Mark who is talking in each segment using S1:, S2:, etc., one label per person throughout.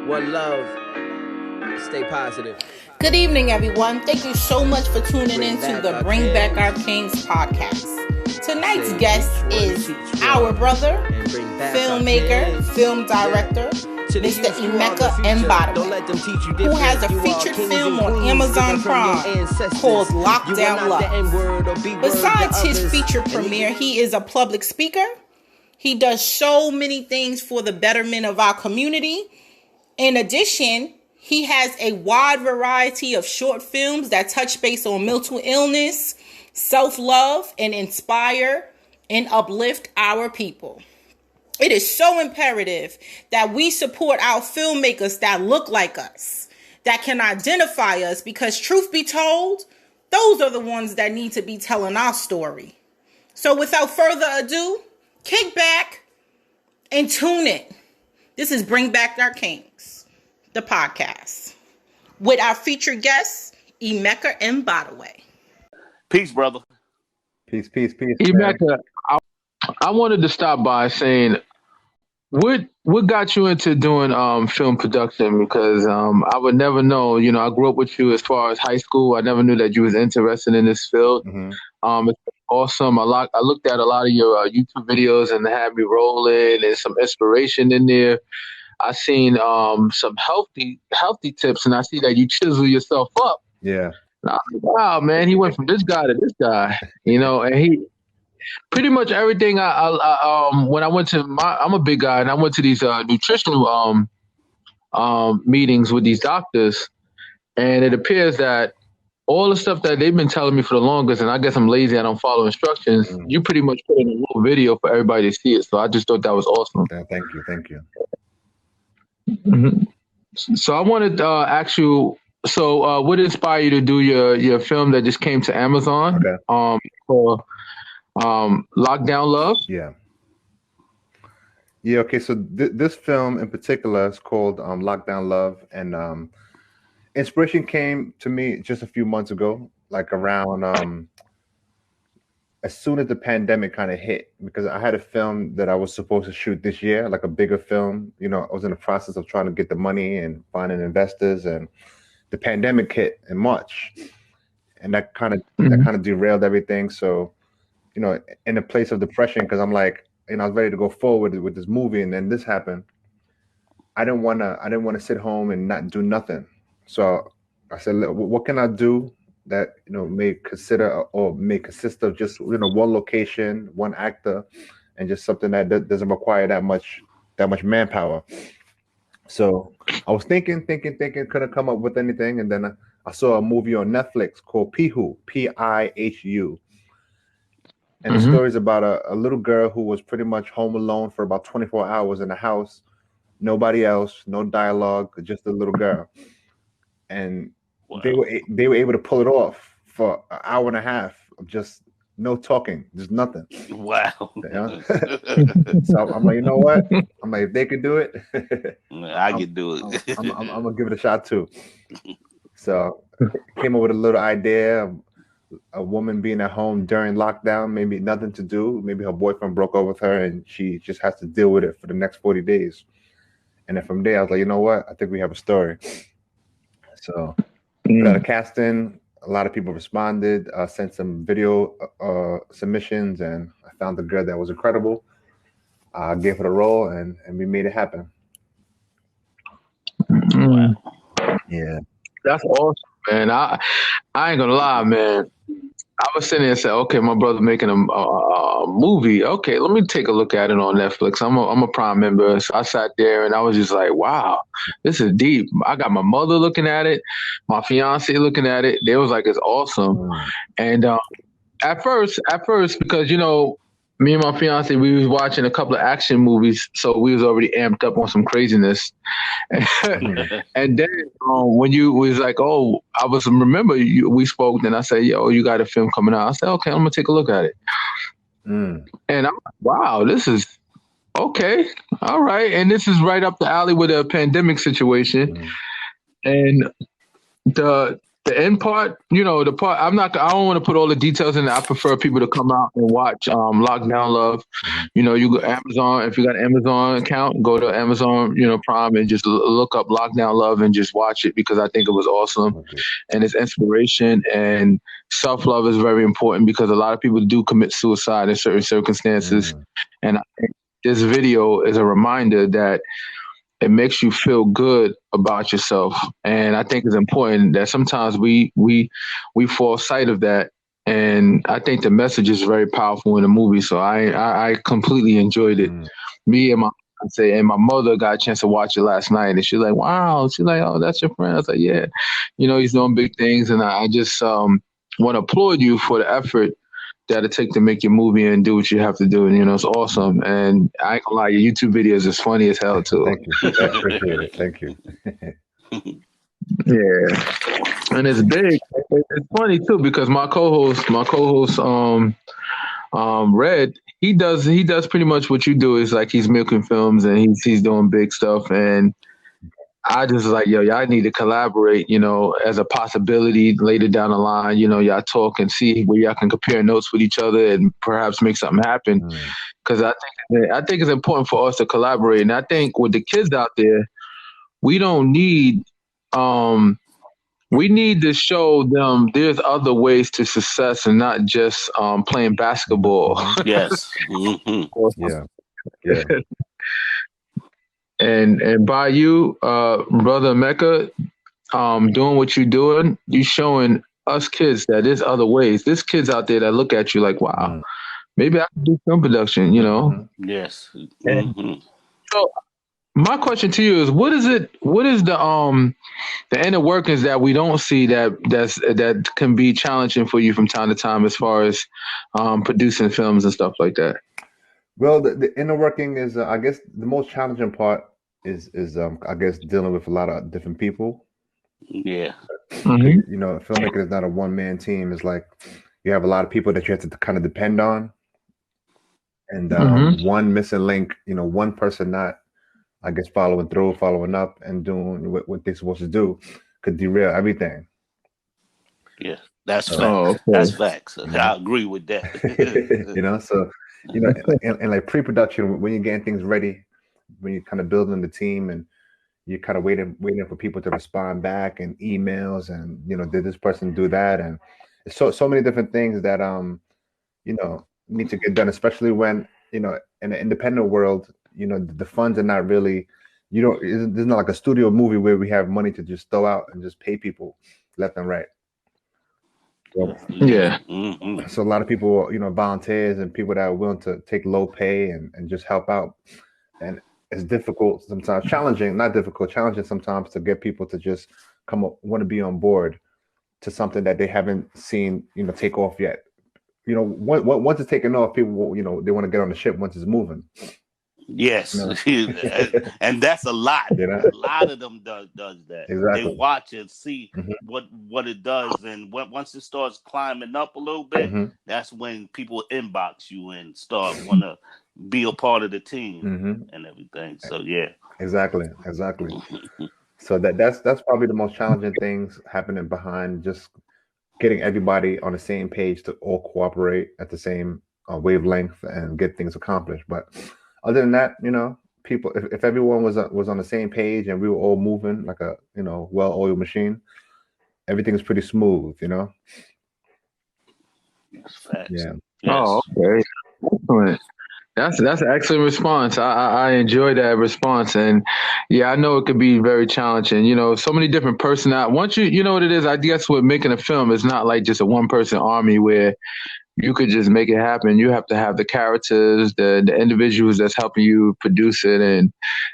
S1: One love. Stay positive.
S2: Good evening, everyone. Thank you so much for tuning in to the Bring Back Our Kings podcast. Tonight's guest is our brother, filmmaker, film director, Mr. Emeka Mbadiwe, who has a featured film on Amazon Prime called Lockdown Love. Besides his feature premiere, he is a public speaker. He does so many things for the betterment of our community. In addition, he has a wide variety of short films that touch base on mental illness, self-love, and inspire and uplift our people. It is so imperative that we support our filmmakers that look like us, that can identify us, because truth be told, those are the ones that need to be telling our story. So without further ado, kick back and tune in. This is Bring Back Our Kings, the podcast, with our featured guest, Emeka Mbadiwe.
S3: Peace, brother.
S4: Peace.
S5: Emeka, I wanted to stop by saying, what got you into doing film production? Because I would never know. You know, I grew up with you as far as high school. I never knew that you was interested in this field. Mm-hmm. It's awesome. I looked at a lot of your YouTube videos and they had me rolling and some inspiration in there. I seen some healthy tips, and I see that you chisel yourself up.
S4: Yeah.
S5: And I was like, wow, man, he went from this guy to this guy, you know, and he pretty much everything. When I went to I'm a big guy, and I went to these nutritional meetings with these doctors, and it appears that all the stuff that they've been telling me for the longest, and I guess I'm lazy, I don't follow instructions. Mm-hmm. You pretty much put in a little video for everybody to see it. So I just thought that was awesome.
S4: Yeah, thank you.
S5: Mm-hmm. So I wanted to ask you, what inspired you to do your film that just came to Amazon? Okay. For Lockdown Love?
S4: Yeah, okay, so this film in particular is called Lockdown Love, and inspiration came to me just a few months ago, like around as soon as the pandemic kind of hit, because I had a film that I was supposed to shoot this year, like a bigger film. You know, I was in the process of trying to get the money and finding investors, and the pandemic hit in March, and that kind of derailed everything. So, you know, in a place of depression, because I'm like, you know, I was ready to go forward with this movie, and then this happened. I didn't want to sit home and not do nothing. So I said, what can I do that, you know, may consist of just, you know, one location, one actor, and just something that doesn't require that much manpower. So I was thinking, couldn't come up with anything, and then I saw a movie on Netflix called Pihu, Pihu, and the story is about a little girl who was pretty much home alone for about 24 hours in a house, nobody else, no dialogue, just a little girl, and wow. They were able to pull it off for an hour and a half of just no talking, just nothing.
S3: Wow.
S4: You know? So I'm like, you know what? I'm like, if they could do it,
S3: I could do it.
S4: I'm gonna give it a shot too. So came up with a little idea of a woman being at home during lockdown, maybe nothing to do. Maybe her boyfriend broke up with her and she just has to deal with it for the next 40 days. And then from there, I was like, you know what? I think we have a story. So got a casting. A lot of people responded, sent some video submissions, and I found a girl that was incredible. I gave her the role, and we made it happen.
S5: Wow.
S4: Yeah.
S5: That's awesome, man. I ain't gonna lie, man. I was sitting there and said, okay, my brother making a movie. Okay, let me take a look at it on Netflix. I'm a Prime member. So I sat there and I was just like, wow, this is deep. I got my mother looking at it, my fiance looking at it. They was like, it's awesome. And at first, because, you know, me and my fiance, we was watching a couple of action movies, so we was already amped up on some craziness. And then when you was like, oh, I was remember we spoke, and I said, yo, you got a film coming out. I said, okay, I'm gonna take a look at it. And I'm like, wow, this is okay, all right. And this is right up the alley with a pandemic situation. And the end part, the part I don't want to put all the details in it. I prefer people to come out and watch Lockdown Love. You go Amazon. If you got an Amazon account, go to Amazon, Prime, and just look up Lockdown Love and just watch it, because I think it was awesome.
S4: Okay.
S5: And it's inspiration, and self-love is very important, because a lot of people do commit suicide in certain circumstances. And I think this video is a reminder that it makes you feel good about yourself. And I think it's important that sometimes we fall sight of that. And I think the message is very powerful in the movie. So I completely enjoyed it. Me and my mother got a chance to watch it last night, and she's like, wow. She's like, oh, that's your friend. I was like, yeah, he's doing big things. And I just want to applaud you for the effort that it take to make your movie and do what you have to do. And, it's awesome. And I ain't gonna lie, your YouTube videos is funny as hell too.
S4: Thank you. I appreciate it. Thank you.
S5: Yeah. And it's big. It's funny too, because my co-host, Red, he does pretty much what you do. Is like he's milking films and he's doing big stuff. And I just like, yo, y'all need to collaborate, as a possibility later down the line. Y'all talk and see where y'all can compare notes with each other and perhaps make something happen. Because I think it's important for us to collaborate. And I think with the kids out there, we don't need, we need to show them there's other ways to success and not just playing basketball.
S3: Yes.
S4: Yeah.
S5: And by you, brother Emeka, doing what you're doing, you showing us kids that there's other ways. There's kids out there that look at you like, wow, maybe I can do film production,
S3: Yes.
S5: So my question to you is, what is the inner workings that we don't see that can be challenging for you from time to time, as far as producing films and stuff like that?
S4: Well, the inner working is, I guess, the most challenging part is I guess, dealing with a lot of different people.
S3: Yeah.
S4: A filmmaker is not a one-man team. It's like you have a lot of people that you have to kind of depend on, and one missing link, one person not, I guess, following up and doing what they're supposed to do could derail everything.
S3: Yeah, that's facts.
S5: Okay.
S3: That's facts. I agree with that.
S4: So and like pre-production, when you're getting things ready, when you're kind of building the team and you're kind of waiting for people to respond back and emails and did this person do that, and it's so many different things that need to get done, especially when in an independent world, the funds are not really, there's not like a studio movie where we have money to just throw out and just pay people left and right. So,
S5: yeah.
S4: So a lot of people, volunteers and people that are willing to take low pay and just help out. And it's difficult sometimes, challenging sometimes to get people to just want to be on board to something that they haven't seen, take off yet. Once it's taken off, people, they want to get on the ship once it's moving.
S3: Yes. And that's a lot. A lot of them does that.
S4: Exactly.
S3: They watch and see what it does, and once it starts climbing up a little bit, that's when people inbox you and start want to be a part of the team and everything. So yeah.
S4: Exactly. So that's probably the most challenging things happening behind just getting everybody on the same page to all cooperate at the same wavelength and get things accomplished. But other than that, people, if everyone was on the same page and we were all moving like a well-oiled machine, everything's pretty smooth.
S3: That's facts.
S4: Yeah.
S3: Yes.
S5: Oh, okay. Excellent. That's an excellent response. I enjoy that response, and yeah, I know it could be very challenging. So many different personalities. Once you know what it is, I guess with making a film, it's not like just a one-person army where you could just make it happen. You have to have the characters, the individuals that's helping you produce it, and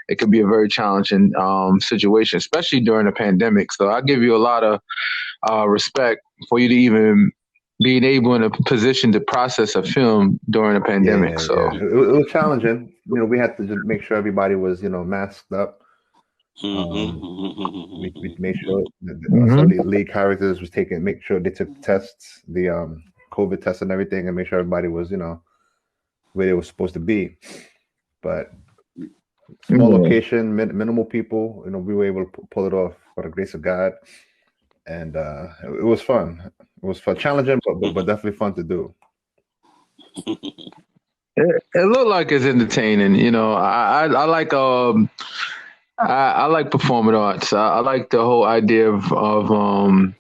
S5: it could be a very challenging situation, especially during a pandemic. So I give you a lot of respect for you to even being able in a position to process a film during a pandemic.
S4: It was challenging. We had to just make sure everybody was masked up. We made sure so the lead characters was make sure they took tests, the COVID tests and everything, and make sure everybody was where they were supposed to be. But small location, minimal people, we were able to pull it off by the grace of God. and it was fun. It was fun, challenging, but definitely fun to do.
S5: It looked like it's entertaining. You know, I like I like performing arts. I like the whole idea of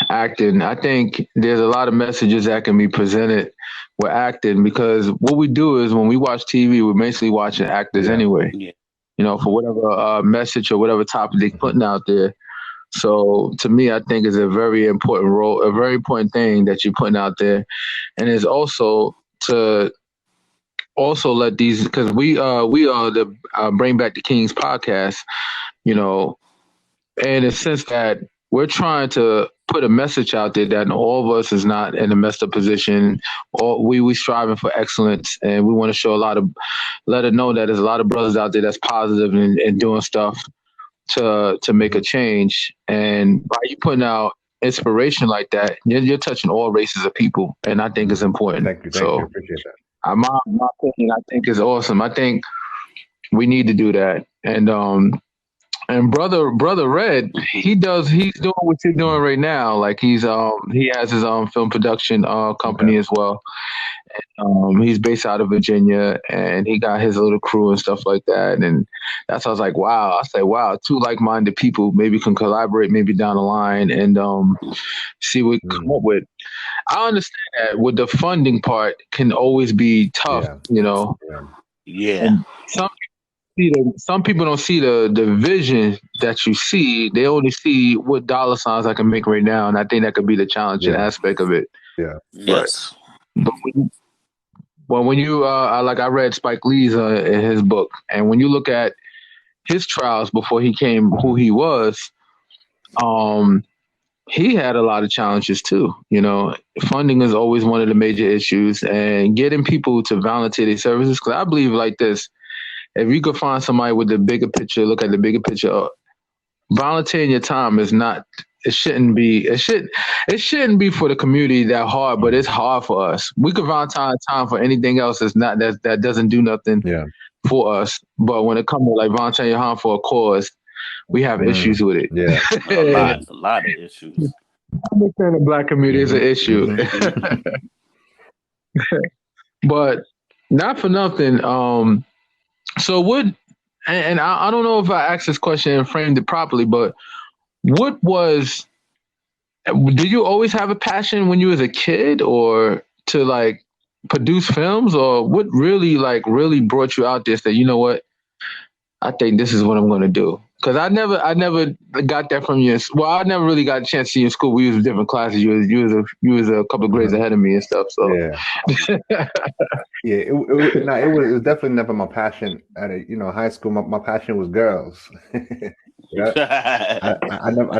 S5: acting. I think there's a lot of messages that can be presented with acting, because what we do is when we watch TV, we're basically watching actors anyway.
S3: Yeah.
S5: You know, for whatever message or whatever topic they're putting out there. So to me, I think it's a very important role, a very important thing that you're putting out there, and it's also to also let these, because we are the Bring Back the Kings podcast, you know, in a sense that we're trying to put a message out there that all of us is not in a messed up position. Or we striving for excellence, and we want to show let it know that there's a lot of brothers out there that's positive and doing stuff to make a change. And by you putting out inspiration like that, you're touching all races of people, and I think it's important.
S4: Thank you. Appreciate that.
S5: My opinion, I think, is awesome. I think we need to do that. And brother Red, he's doing what you're doing right now. Like he has his own film production company as well. He's based out of Virginia, and he got his little crew and stuff like that. And that's why I was like, wow. I say, wow, two like-minded people maybe can collaborate maybe down the line and see what we can come up with. I understand that with the funding part can always be tough, you know.
S3: Yeah.
S5: And some people don't see the vision that you see. They only see what dollar signs I can make right now, and I think that could be the challenging aspect of it.
S4: Yeah.
S3: Yes.
S5: But when you like I read Spike Lee's in his book, and when you look at his trials before he came who he was, he had a lot of challenges too. You know, funding is always one of the major issues, and getting people to volunteer their services. Because I believe like this: if you could find somebody with the bigger picture, look at the bigger picture, volunteering your time is not. It shouldn't be for the community that hard, but it's hard for us. We could volunteer time for anything else that doesn't do nothing for us. But when it comes to like volunteering your time for a cause, we have issues with it.
S4: Yeah,
S3: a lot of issues.
S5: I understand the Black community is an issue. But not for nothing. So what? And I don't know if I asked this question and framed it properly, but did you always have a passion when you was a kid, or to like produce films, or what really brought you out there that, you know what, I think this is what I'm going to do? Because I never got that from you. Well, I never really got a chance to see you in school. We was in different classes. You was a couple of grades ahead of me and stuff. So
S4: it was definitely never my passion at high school. My passion was girls. I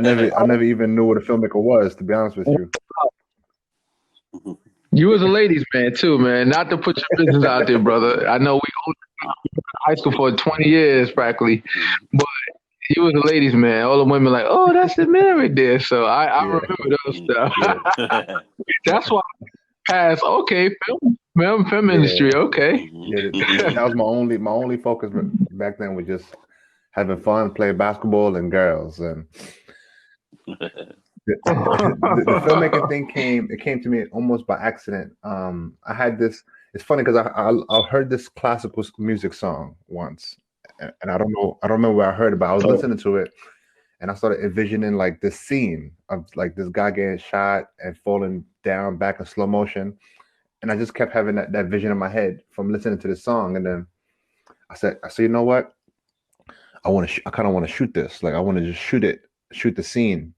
S4: never even knew what a filmmaker was, to be honest with you.
S5: You was a ladies' man too, man. Not to put your business out there, brother. I know we owned high school for 20 years practically, but you was a ladies' man. All the women like, oh, that's the man right there. So I remember those stuff. That's why I passed. Okay, film industry. Okay.
S4: That was my only focus back then, was just having fun, playing basketball and girls. And the filmmaking thing came to me almost by accident. I had this. It's funny because I heard this classical music song once, and I don't remember where I heard it, but I was listening to it, and I started envisioning like this scene of like this guy getting shot and falling down back in slow motion, and I just kept having that vision in my head from listening to this song. And then I said, you know what? I kind of want to shoot this. Like I want to just shoot the scene.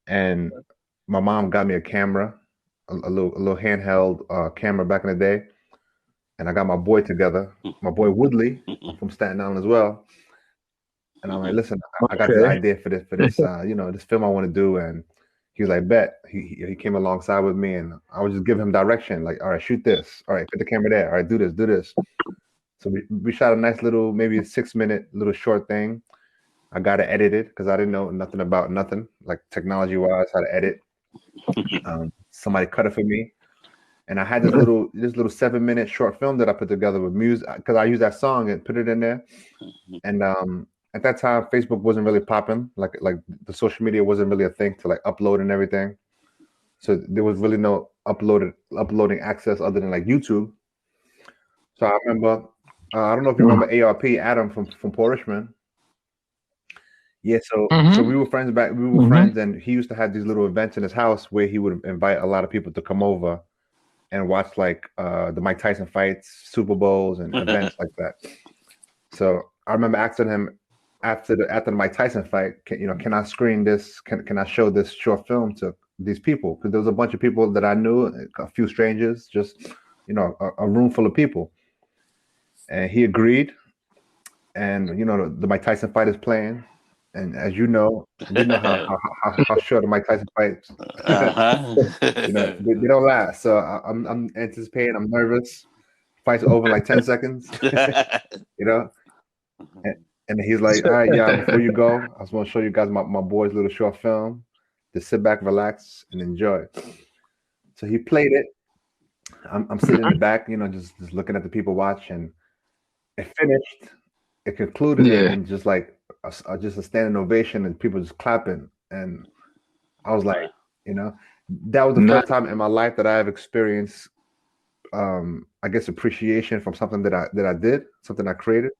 S4: And my mom got me a camera, a little handheld camera back in the day. And I got my boy together, my boy Woodley from Staten Island as well. And I'm like, listen, I got this idea for this, this film I want to do. And he was like, bet. He came alongside with me, and I would just give him direction. Like, all right, shoot this. All right, put the camera there. All right, do this. So we shot a nice little, maybe a 6-minute little short thing. I got it edited because I didn't know nothing about nothing, like technology-wise, how to edit. Somebody cut it for me. And I had this little 7-minute short film that I put together with music, because I used that song and put it in there. And at that time, Facebook wasn't really popping. Like the social media wasn't really a thing to like upload and everything. So there was really no uploading access other than like YouTube. So I remember, I don't know if you remember ARP Adam from Porishman. Yeah, so we were friends friends, and he used to have these little events in his house where he would invite a lot of people to come over and watch like the Mike Tyson fights, Super Bowls, and events like that. So I remember asking him after the Mike Tyson fight, can I screen this? Can I show this short film to these people? Because there was a bunch of people that I knew, a few strangers, just a room full of people. And he agreed. And the Mike Tyson fight is playing. And as you know how short the Mike Tyson fights, they don't last. So I'm anticipating. I'm nervous. Fight's over in like 10 seconds. And he's like, all right, yeah. Before you go, I just want to show you guys my boy's little short film. Just sit back, relax, and enjoy. So he played it. I'm sitting in the back, just looking at the people watch, and it finished. It concluded, and just like just a standing ovation and people just clapping, and I was like, that was the first time in my life that I have experienced, I guess, appreciation from something that I did, something I created,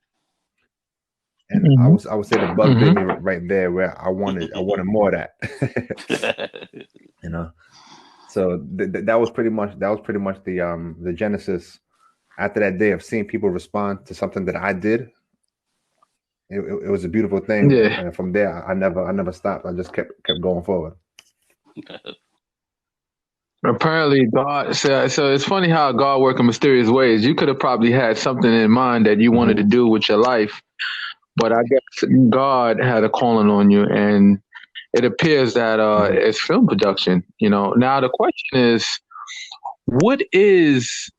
S4: and I would say the bug bit me right there, where I wanted more of that, So that was pretty much the genesis. After that day of seeing people respond to something that I did. It was a beautiful thing, and from there, I never stopped. I just kept going forward.
S5: Apparently, God. So it's funny how God works in mysterious ways. You could have probably had something in mind that you wanted to do with your life, but I guess God had a calling on you, and it appears that it's film production. Now the question is, what is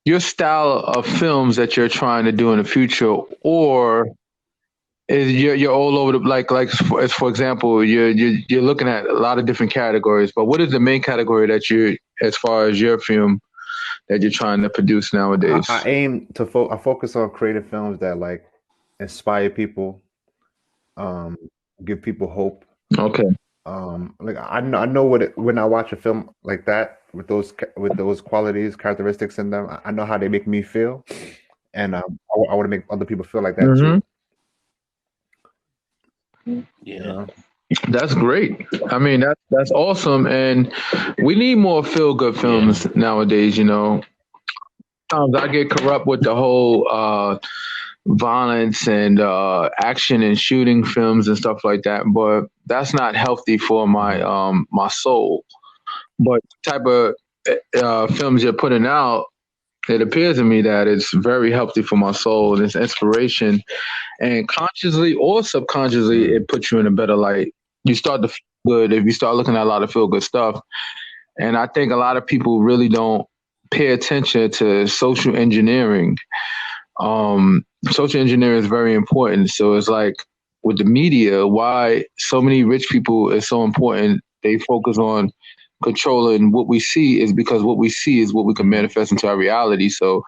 S5: your style of films that you're trying to do in the future, or you're all over the for example, you're looking at a lot of different categories, but what is the main category that you, as far as your film, that you're trying to produce nowadays?
S4: I aim to I focus on creative films that like inspire people, give people hope.
S5: Okay.
S4: Like I know when I watch a film like that with those qualities, characteristics in them, I know how they make me feel, and I want to make other people feel like that too.
S3: Yeah,
S5: that's great. I mean, that's awesome, and we need more feel good films nowadays. Sometimes I get corrupt with the whole violence and action and shooting films and stuff like that, but that's not healthy for my my soul. But the type of films you're putting out, it appears to me that it's very healthy for my soul, and it's inspiration. And consciously or subconsciously, it puts you in a better light. You start to feel good if you start looking at a lot of feel good stuff. And I think a lot of people really don't pay attention to social engineering. Social engineering is very important. So it's like with the media, why so many rich people is so important. They focus on controlling what we see is because what we see is what we can manifest into our reality. So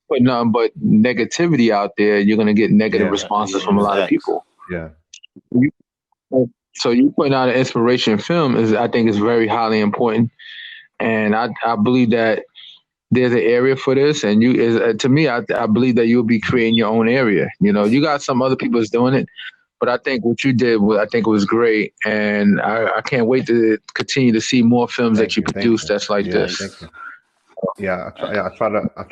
S5: put nothing but negativity out there, you're going to get negative responses from a lot of people.
S4: Yeah.
S5: So you putting out an inspiration film I think is very highly important. And I believe that there's an area for this. And to me, I believe that you'll be creating your own area. You got some other people that's doing it, but I think what you did, I think it was great. And I can't wait to continue to see more films that you produce that's like this.
S4: Thank you. Yeah, I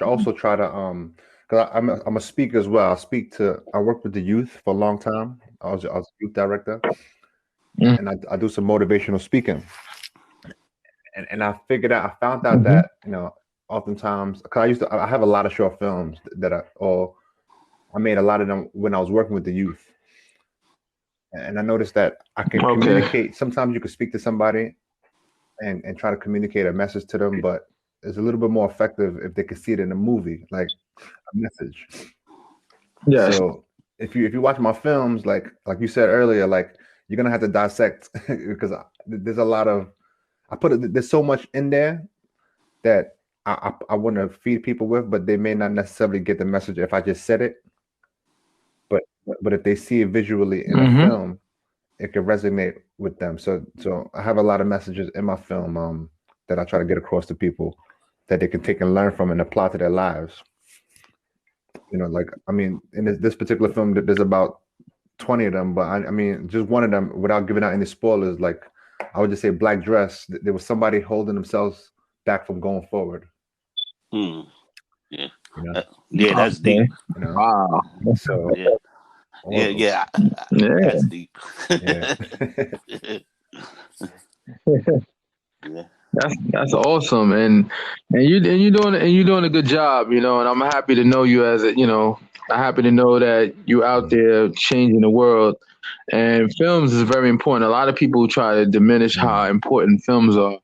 S4: also try to because I'm a speaker as well. I work with the youth for a long time. I was a youth director, and I do some motivational speaking. And I found out that oftentimes, because I have a lot of short films that I made a lot of them when I was working with the youth, and I noticed that I can communicate. Sometimes you can speak to somebody and try to communicate a message to them, but it's a little bit more effective if they could see it in a movie, like a message.
S5: Yeah.
S4: So if you watch my films, like you said earlier, like you're gonna have to dissect because there's a lot of there's so much in there that I want to feed people with, but they may not necessarily get the message if I just said it. But but if they see it visually in a film, it can resonate with them. So I have a lot of messages in my film that I try to get across to people that they can take and learn from and apply to their lives. You know, like, I mean, in this particular film, there's about 20 of them, but I mean, just one of them, without giving out any spoilers, like, I would just say Black Dress, there was somebody holding themselves back from going forward.
S3: Yeah.
S4: You know?
S3: Yeah, that's deep.
S4: You know?
S5: Wow.
S4: So
S3: yeah. That's deep.
S4: Yeah.
S3: Yeah.
S5: That's awesome, and you're doing a good job, you know. And I'm happy to know you as I'm happy to know that you're out there changing the world. And films is very important. A lot of people try to diminish how important films are.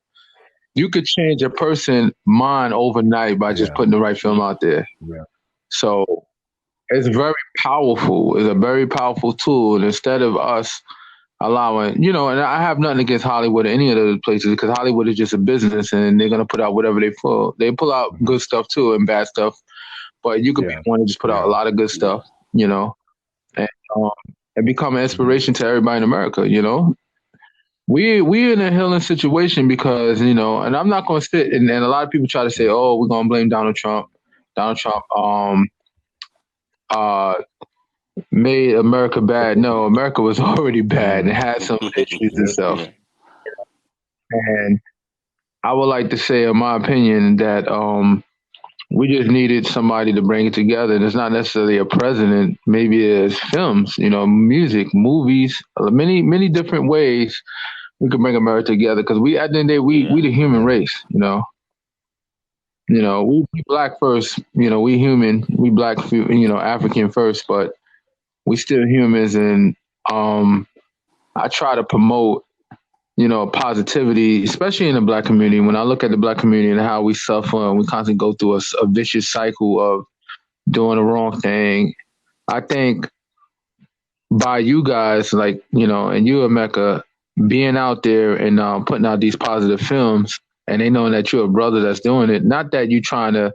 S5: You could change a person's mind overnight by just putting the right film out there.
S4: Yeah.
S5: So it's very powerful. It's a very powerful tool. And instead of us allowing, and I have nothing against Hollywood or any of those places, because Hollywood is just a business and they're going to put out whatever they pull. They pull out good stuff too and bad stuff, but you could be one to just put out a lot of good stuff, and become an inspiration to everybody in America. We're in a healing situation because, and I'm not going to sit and a lot of people try to say, oh, we're going to blame Donald Trump. Donald Trump made America bad. No, America was already bad and had some issues and stuff. And I would like to say, in my opinion, that we just needed somebody to bring it together. And it's not necessarily a president. Maybe it's films, music, movies, many different ways we could bring America together. Because we, at the end of the day, we the human race, we black first, we human, we black, African first, but we still humans. And I try to promote, positivity, especially in the black community. When I look at the black community and how we suffer and we constantly go through a vicious cycle of doing the wrong thing, I think by you guys, like, and you, Emeka, being out there and putting out these positive films, and they know that you're a brother that's doing it, not that you're trying to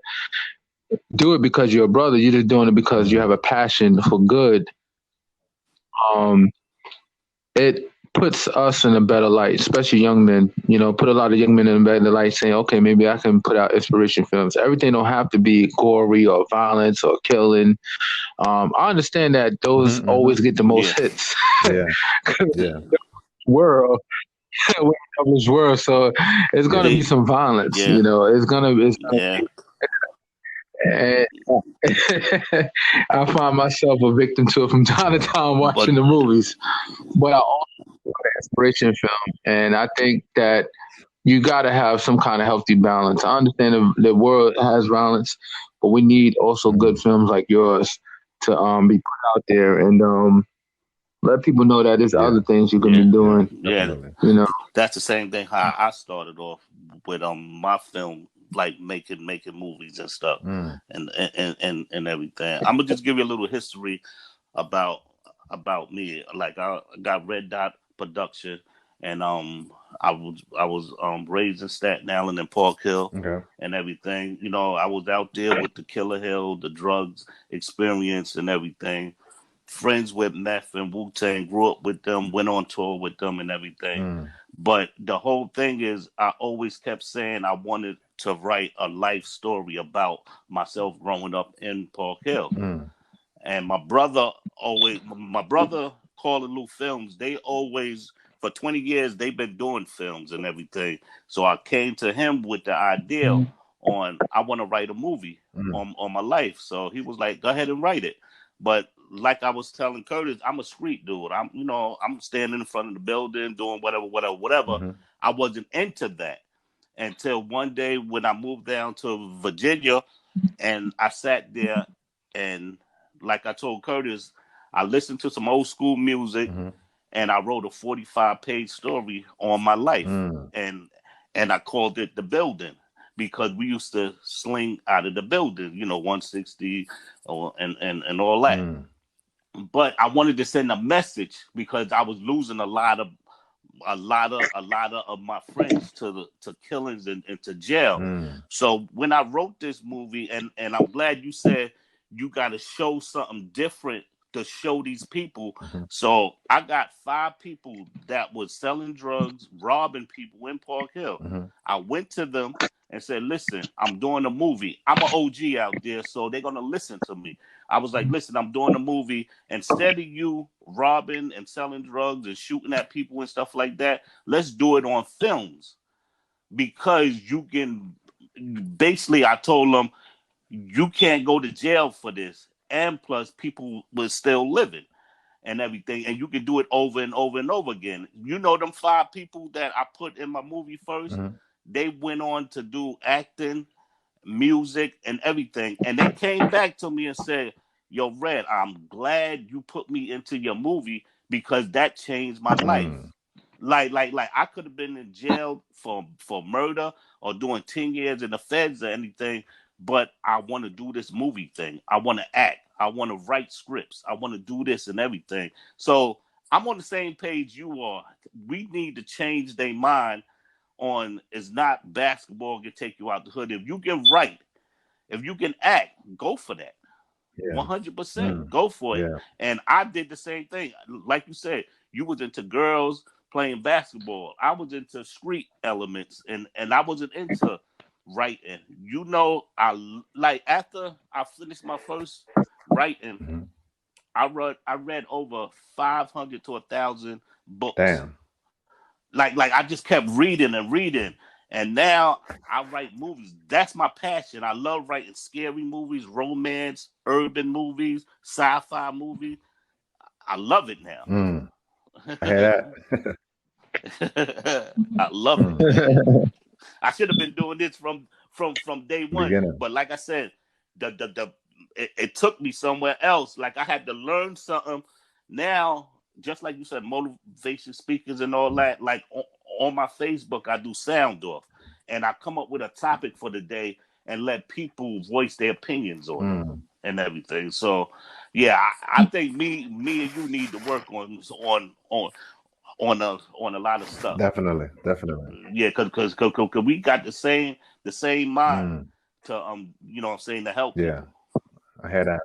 S5: do it because you're a brother, you're just doing it because you have a passion for good. It puts us in a better light, especially young men, put a lot of young men in a better light saying, okay, maybe I can put out inspiration films. Everything don't have to be gory or violence or killing. I understand that those always get the most hits. World. This world, so it's gonna be some violence, it's gonna be. And I find myself a victim to it from time to time watching the movies, but I also want an inspiration film, and I think that you got to have some kind of healthy balance. I understand the world has violence, but we need also good films like yours to be put out there and let people know that there's other things you can be doing.
S3: That's the same thing how I started off with my film, like making movies and stuff and everything. I'm gonna just give you a little history about me. Like, I got Red Dot Production, and I was raised in Staten Island and Park Hill and everything. I was out there with the Killer Hill, the drugs experience and everything. Friends with Meth and Wu-Tang, grew up with them, went on tour with them and everything. But the whole thing is, I always kept saying I wanted to write a life story about myself growing up in Park Hill. And my brother, Carl and Lou Films, they always, for 20 years, they've been doing films and everything. So I came to him with the idea on, I want to write a movie on my life. So he was like, go ahead and write it. But like I was telling Curtis, I'm a street dude. I'm standing in front of the building, doing whatever. I wasn't into that until one day when I moved down to Virginia, and I sat there, and like I told Curtis, I listened to some old school music, and I wrote a 45-page story on my life, and I called it The Building, because we used to sling out of the building, 160 and all that. But I wanted to send a message because I was losing a lot of my friends to killings and to jail. So when I wrote this movie, and I'm glad you said you got to show something different to show these people. So I got 5 people that was selling drugs, robbing people in Park Hill. I went to them and said, listen, I'm doing a movie. I'm an OG out there, so they're going to listen to me. I was like, listen, I'm doing a movie. Instead of you robbing and selling drugs and shooting at people and stuff like that, let's do it on films. Because you can, basically, I told them, you can't go to jail for this. And plus, people were still living and everything. And you can do it over and over and over again. You know, them 5 people that I put in my movie first, they went on to do acting, music, and everything. And they came back to me and said, yo, Red, I'm glad you put me into your movie because that changed my life. Like I could have been in jail for murder or doing 10 years in the feds or anything, but I want to do this movie thing. I want to act. I want to write scripts. I want to do this and everything. So I'm on the same page you are. We need to change their mind on it's not basketball can take you out the hood. If you can write, if you can act, go for that. 100%. Go for it. And I did the same thing. Like you said, you was into girls playing basketball. I was into street elements and I wasn't into writing. You know, after I finished my first writing, I read over 500 to 1,000 books.
S4: Damn.
S3: Like I just kept reading and reading. And now I write movies. That's my passion. I love writing scary movies, romance, urban movies, sci-fi movies. I love it now.
S4: I hear that.
S3: I love it. I should have been doing this from day one.
S4: Beginning.
S3: But like I said, it took me somewhere else. Like I had to learn something. Now, just like you said, motivation speakers and all that, like on my Facebook, I do sound off. And I come up with a topic for the day and let people voice their opinions on it and everything. So, yeah, I think me and you need to work on a lot of stuff.
S4: Definitely.
S3: Yeah, because we got the same mind to you know what I'm saying, to help.
S4: Yeah, I hear that.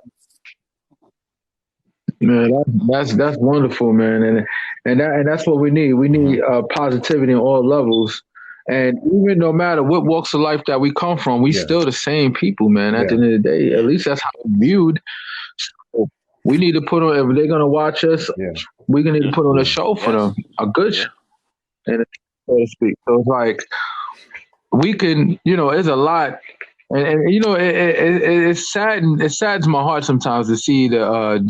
S5: Man, that's wonderful, man, and that's what we need. We need positivity on all levels, and even no matter what walks of life that we come from, we still the same people, man. At the end of the day, at least that's how we're viewed. So we need to put on, if they're gonna watch us, we're gonna need to put on a show for them, a good show, and so to speak. So it's like we can, you know, it's a lot. And you know, it saddens my heart sometimes to see the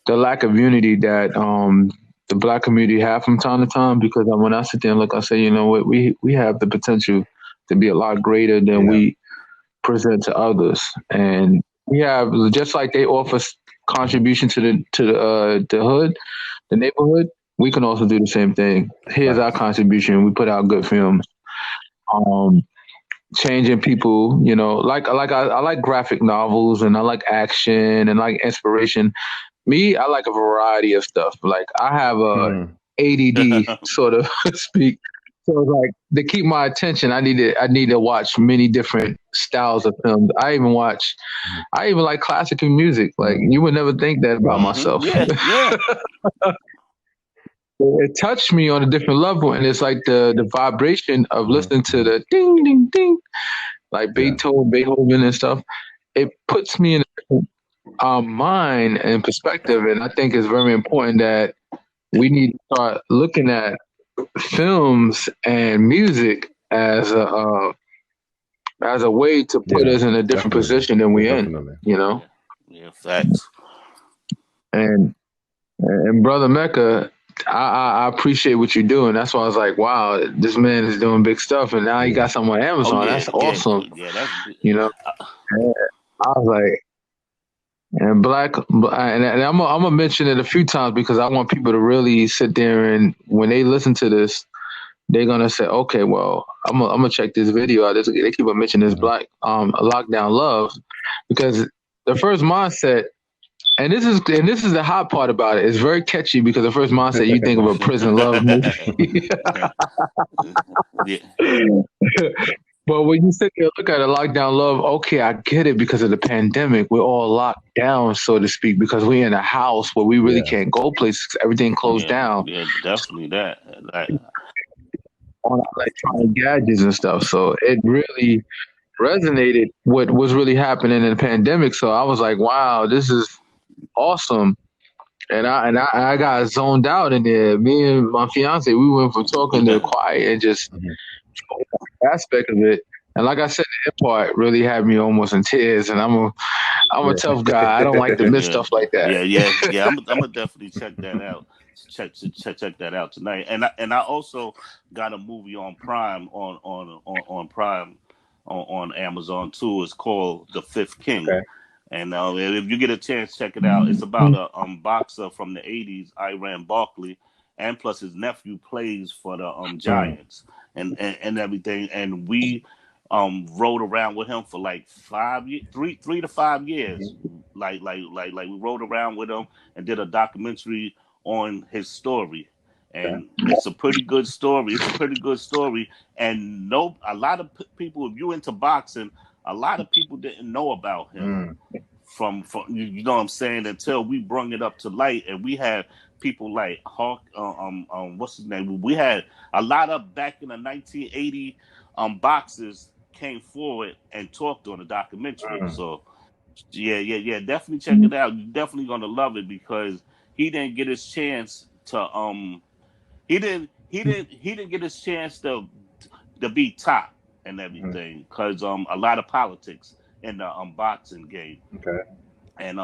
S5: lack of unity that the Black community have from time to time. Because when I sit there and look, I say, you know what, we have the potential to be a lot greater than we present to others, and we have, just like they offer contribution to the hood, the neighborhood. We can also do the same thing. Here's our contribution. We put out good films. Changing people, you know, like I like graphic novels and I like action and like inspiration. Me, I like a variety of stuff. Like I have a ADD, sort of speak. So like to keep my attention, I need to watch many different styles of films. I even like classical music. Like you would never think that about myself.
S3: Yeah.
S5: It touched me on a different level, and it's like the vibration of listening to the ding ding ding, like Beethoven and stuff. It puts me in mind and perspective, and I think it's very important that we need to start looking at films and music as a way to put us in a different position than we're in. You know.
S3: Yeah, facts.
S5: And Brother Emeka, I appreciate what you're doing. That's why I was like, wow, this man is doing big stuff, and now he got something on Amazon. That's awesome.
S3: Yeah, that's,
S5: you know, I was like, and I'm gonna mention it a few times because I want people to really sit there, and when they listen to this, they're gonna say, okay, well, I'm gonna check this video out. They keep on mentioning this Lockdown Love, because the first mindset. And this is the hot part about it. It's very catchy because the first mindset you think of a prison love movie. But when you sit there and look at it, lockdown love, okay, I get it because of the pandemic. We're all locked down, so to speak, because we're in a house where we really can't go places. Everything closed down
S3: Yeah, definitely that.
S5: on our electronic gadgets and stuff. So it really resonated what was really happening in the pandemic. So I was like, wow, this is awesome. And I got zoned out in there. Me and my fiance, we went from talking to quiet and just aspect of it. And like I said, the part really had me almost in tears. And I'm a tough guy. I don't like to miss stuff like that.
S3: Yeah. I'm gonna definitely check that out. Check that out tonight. And I also got a movie on Prime on Prime on Amazon too. It's called The Fifth King.
S4: Okay.
S3: And if you get a chance, check it out. It's about a boxer from the '80s, Iran Barkley, and plus his nephew plays for the Giants and everything. And we rode around with him for like 3 to 5 years. Like we rode around with him and did a documentary on his story. And it's a pretty good story. And a lot of people, if you into boxing, a lot of people didn't know about him from you know what I'm saying, until we brought it up to light. And we had people like Hawk, what's his name? We had a lot of back in the 1980 boxers came forward and talked on the documentary. So yeah, definitely check it out. You're definitely gonna love it because he didn't get his chance to he didn't get his chance to be top and everything because a lot of politics in the boxing game.
S4: Okay.
S3: And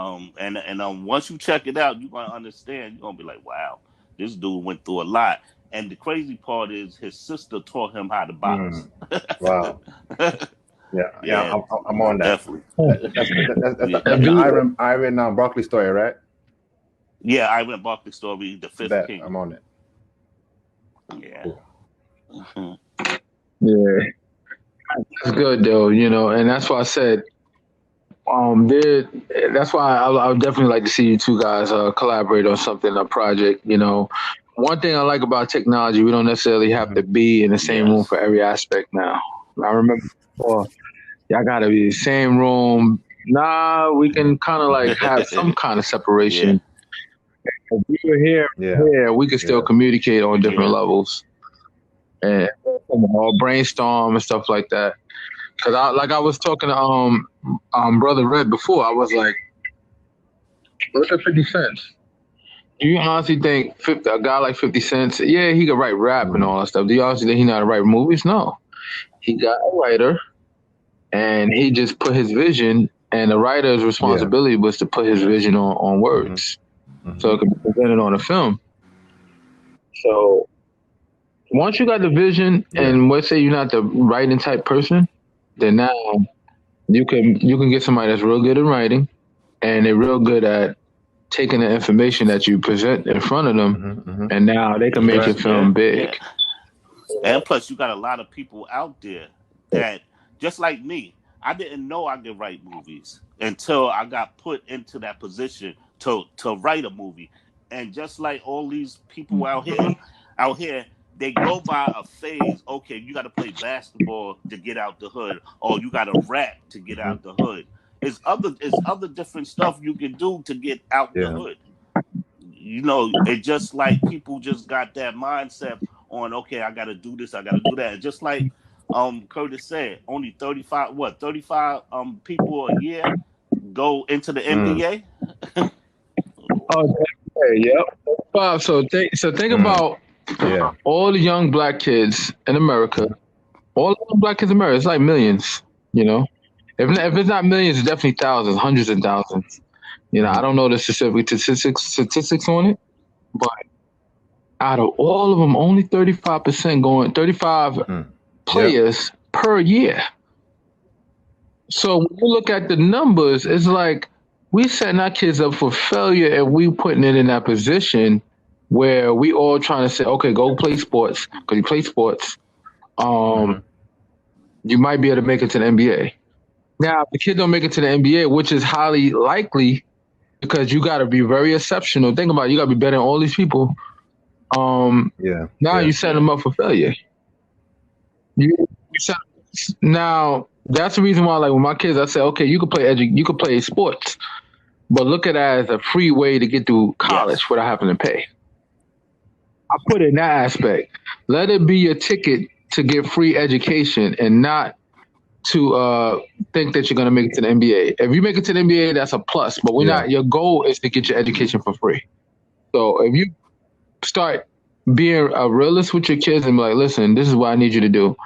S3: once you check it out, you're gonna understand. You're gonna be like, wow, this dude went through a lot. And the crazy part is his sister taught him how to box.
S4: Wow. Yeah, I'm on that.
S3: Definitely.
S4: That's the Iron Broccoli story, right?
S3: Yeah, Iran Barkley story, The Fifth King.
S4: I'm on it.
S3: Yeah.
S4: Cool.
S5: Yeah. It's good though, and that's why I said, that's why I would definitely like to see you two guys collaborate on something, a project. One thing I like about technology, we don't necessarily have to be in the same room for every aspect now. I remember before, y'all gotta be in the same room. Nah, we can kind of like have some kind of separation. If we were here, we could still communicate on different levels and all brainstorm and stuff like that. Because I was talking to Brother Red before, I was like, look at 50 Cent. Do you honestly think a guy like 50 Cent, he could write rap and all that stuff. Do you honestly think he know how to write movies? No. He got a writer, and he just put his vision, and the writer's responsibility was to put his vision on words. So it could be presented on a film. So once you got the vision, and let's say you're not the writing type person, then now you can get somebody that's real good at writing, and they're real good at taking the information that you present in front of them, and now they can make your film big.
S3: And plus, you got a lot of people out there that, just like me, I didn't know I could write movies until I got put into that position to write a movie. And just like all these people out here, they go by a phase. Okay, you got to play basketball to get out the hood, or you got to rap to get out the hood. It's other different stuff you can do to get out the hood. It's just like people just got that mindset on, okay, I got to do this, I got to do that. And just like Curtis said, only 35 people a year go into the NBA.
S5: Bob, so think about all the young black kids in America. All the young black kids in America, it's like millions, If it's not millions, it's definitely thousands, hundreds of thousands. I don't know the specific statistics on it, but out of all of them, only 35 players per year. So when you look at the numbers, it's like we setting our kids up for failure, and we putting it in that position where we all trying to say, okay, go play sports, because you play sports. You might be able to make it to the NBA. Now, if the kid don't make it to the NBA, which is highly likely, because you got to be very exceptional. Think about it, you got to be better than all these people. Now you set them up for failure. You set Now that's the reason why, like with my kids, I say, okay, you could play sports, but look at it as a free way to get through college without having to pay. I put it in that aspect. Let it be your ticket to get free education and not to think that you're going to make it to the NBA. If you make it to the NBA, that's a plus, but your goal is to get your education for free. So if you start being a realist with your kids and be like, listen, this is what I need you to do.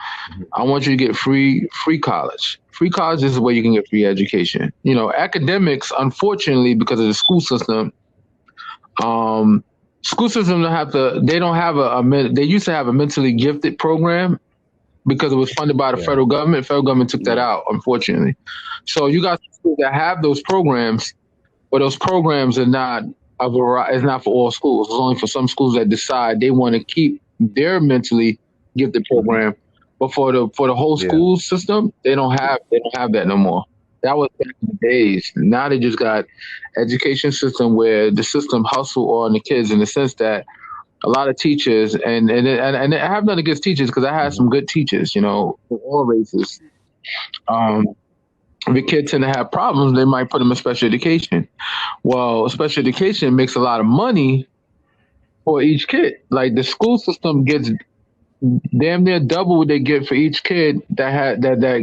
S5: I want you to get free college. Free college is the way you can get free education. You know, academics, unfortunately, because of the school system, they used to have a mentally gifted program because it was funded by the federal government. Federal government took that out, unfortunately. So you got schools that have those programs, but those programs are not it's not for all schools. It's only for some schools that decide they want to keep their mentally gifted program. But for the whole school system, they don't have that no more. That was back in the days. Now they just got education system where the system hustle on the kids in the sense that a lot of teachers and I have nothing against teachers because I had some good teachers, you know, for all races. If the kids tend to have problems, they might put them in special education. Well, special education makes a lot of money for each kid. Like the school system gets damn near double what they get for each kid that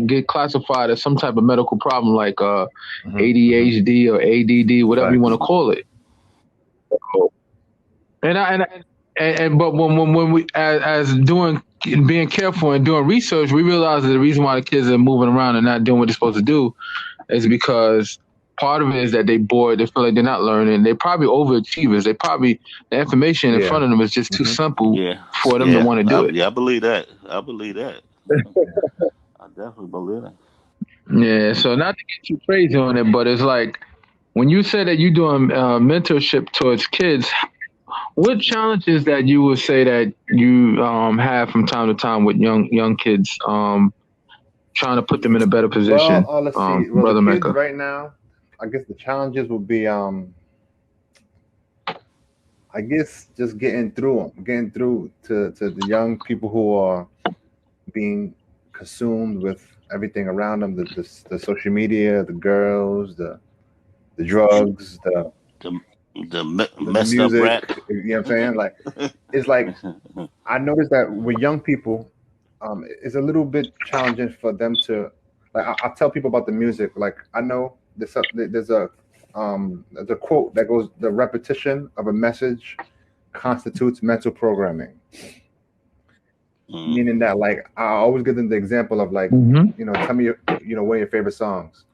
S5: get classified as some type of medical problem, like ADHD or ADD, whatever you want to call it. But when we as being careful and doing research, we realize that the reason why the kids are moving around and not doing what they're supposed to do is because part of it is that they bored. They feel like they're not learning. They're probably overachievers. The information in front of them is just too simple for them to want to do it.
S3: Yeah, I believe that. I definitely believe that.
S5: Yeah, so not to get too crazy on it, but it's like when you say that you're doing mentorship towards kids, what challenges that you would say that you have from time to time with young kids, trying to put them in a better position?
S4: Well, let's see. Well, Brother Emeka. Right now, I guess the challenges would be, I guess, just getting through to the young people who are being consumed with everything around them, the social media, the girls, the drugs,
S3: the messed
S4: music,
S3: up rap.
S4: You know what I'm saying? Like, it's like I noticed that with young people, it's a little bit challenging for them to, like, I tell people about the music. Like, I know there's a quote that goes, the repetition of a message constitutes mental programming. Meaning that, like, I always give them the example of, like, you know, tell me one of your favorite songs.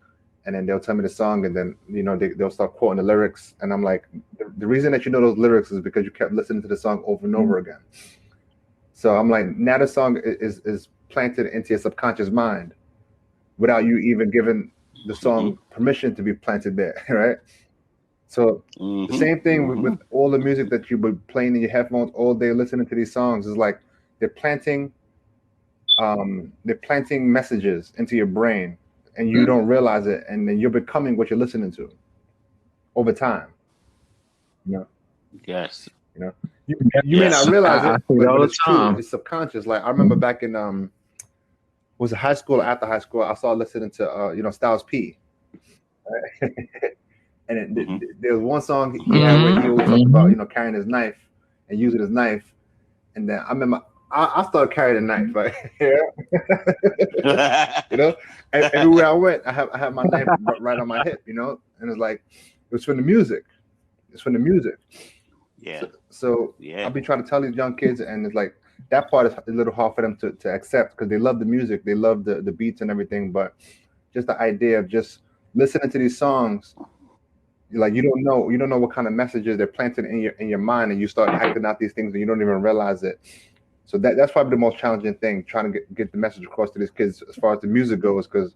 S4: And then they'll tell me the song, and then, you know, they'll start quoting the lyrics. And I'm like, the reason that you know those lyrics is because you kept listening to the song over and over again. So I'm like, now the song is planted into your subconscious mind without you even giving the song permission to be planted there, right? So the same thing with all the music that you've been playing in your headphones all day, listening to these songs, is like they're planting messages into your brain. And you don't realize it, and then you're becoming what you're listening to over time. You know?
S3: Yes.
S4: You know, you may not realize it, but it's true. It's subconscious. Like, I remember back in was it high school or after high school, I started listening to Styles P. Right? And there was one song he had where he always talked about carrying his knife and using his knife, and then I remember I started carrying a knife, right? You know, and everywhere I went, I have my knife right on my hip, you know, and it's like, it was from the music. It's from the music.
S3: Yeah.
S4: So I'll be trying to tell these young kids, and it's like that part is a little hard for them to accept because they love the music, they love the beats and everything, but just the idea of just listening to these songs, like you don't know what kind of messages they're planted in your mind, and you start acting out these things and you don't even realize it. So that's probably the most challenging thing, trying to get the message across to these kids as far as the music goes, because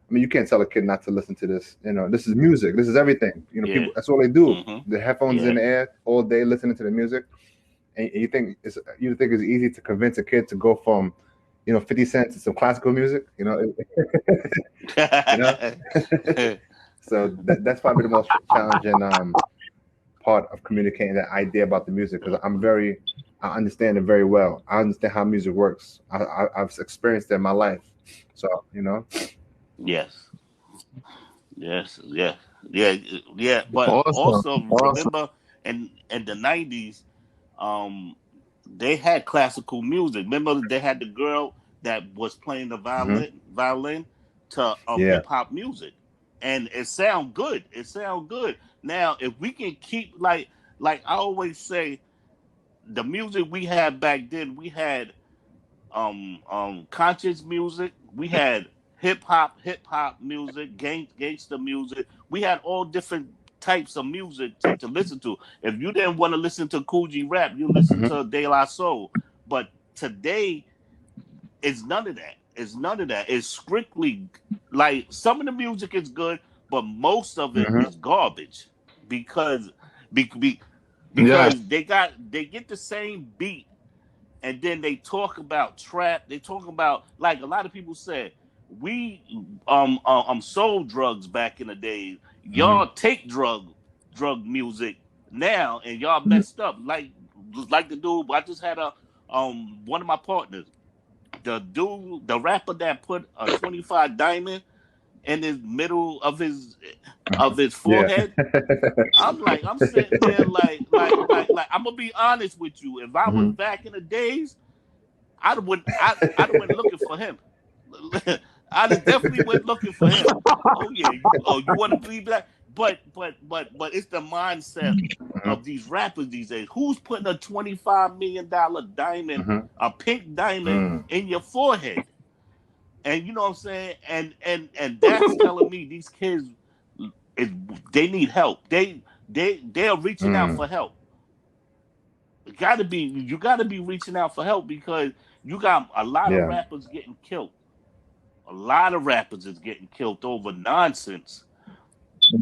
S4: I mean, you can't tell a kid not to listen to this. You know, this is music. This is everything. You know, people, that's all they do. The headphones in the air all day, listening to the music. And you think it's easy to convince a kid to go from, 50 Cent to some classical music. You know, So that's probably the most challenging part of communicating that idea about the music, because I understand it very well. I understand how music works. I've experienced it in my life. So,
S3: Yes. Yes. Yeah. Yeah. Yeah. But
S5: Awesome.
S3: also
S5: Awesome.
S3: remember in the 90s, um, they had classical music. Remember they had the girl that was playing the
S4: mhm,
S3: violin to
S4: yeah.
S3: hip hop music. And it sound good. It sound good. Now if we can keep like I always say, the music we had back then, we had conscious music, we had hip hop music, gangster music. We had all different types of music to listen to. If you didn't want to listen to Coogee rap, you listen
S4: Mhm,
S3: to De La Soul. But today it's none of that. It's none of that. It's strictly like some of the music is good, but most of it
S4: mhm,
S3: is garbage because be, be,
S5: Yes.
S3: because they get the same beat, and then they talk about trap. They talk about, like a lot of people said, we sold drugs back in the day.
S4: mhm,
S3: Y'all take drug music now, and y'all messed up. Like the dude I just had a one of my partners, the rapper that put a 25 diamond in his middle of his
S4: yeah.
S3: forehead. I'm sitting there like I'm gonna be honest with you. If I was
S4: Mhm,
S3: back in the days, I'd have went looking for him. I'd have definitely went looking for him. Oh yeah, you want to be black? But it's the mindset
S4: mhm,
S3: of these rappers these days. Who's putting a $25 million diamond,
S4: mhm,
S3: a pink diamond
S4: mm,
S3: in your forehead? And you know what I'm saying? And that's telling me these kids, is they need help. They're reaching out
S4: mm,
S3: for help. You gotta be reaching out for help because you got a lot of
S4: yeah.
S3: rappers getting killed. A lot of rappers is getting killed over nonsense.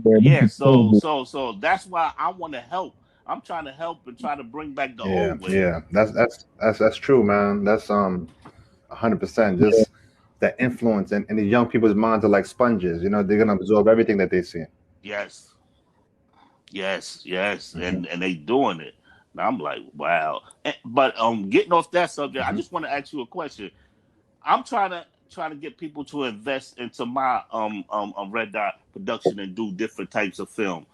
S5: Yeah, this
S3: Yeah,
S5: is crazy.
S3: so that's why I want to help. I'm trying to help and try to bring back the
S4: Yeah,
S3: old ways.
S4: yeah. That's true, man. That's 100%. Just that influence and the young people's minds are like sponges. They're gonna absorb everything that they see.
S3: Yes, yes,
S4: Hmm.
S3: and they doing it. Now I'm like, wow. But getting off that subject, I
S4: Hmm.
S3: just want to ask you a question. I'm trying to get people to invest into my Red Dot production and do different types of film.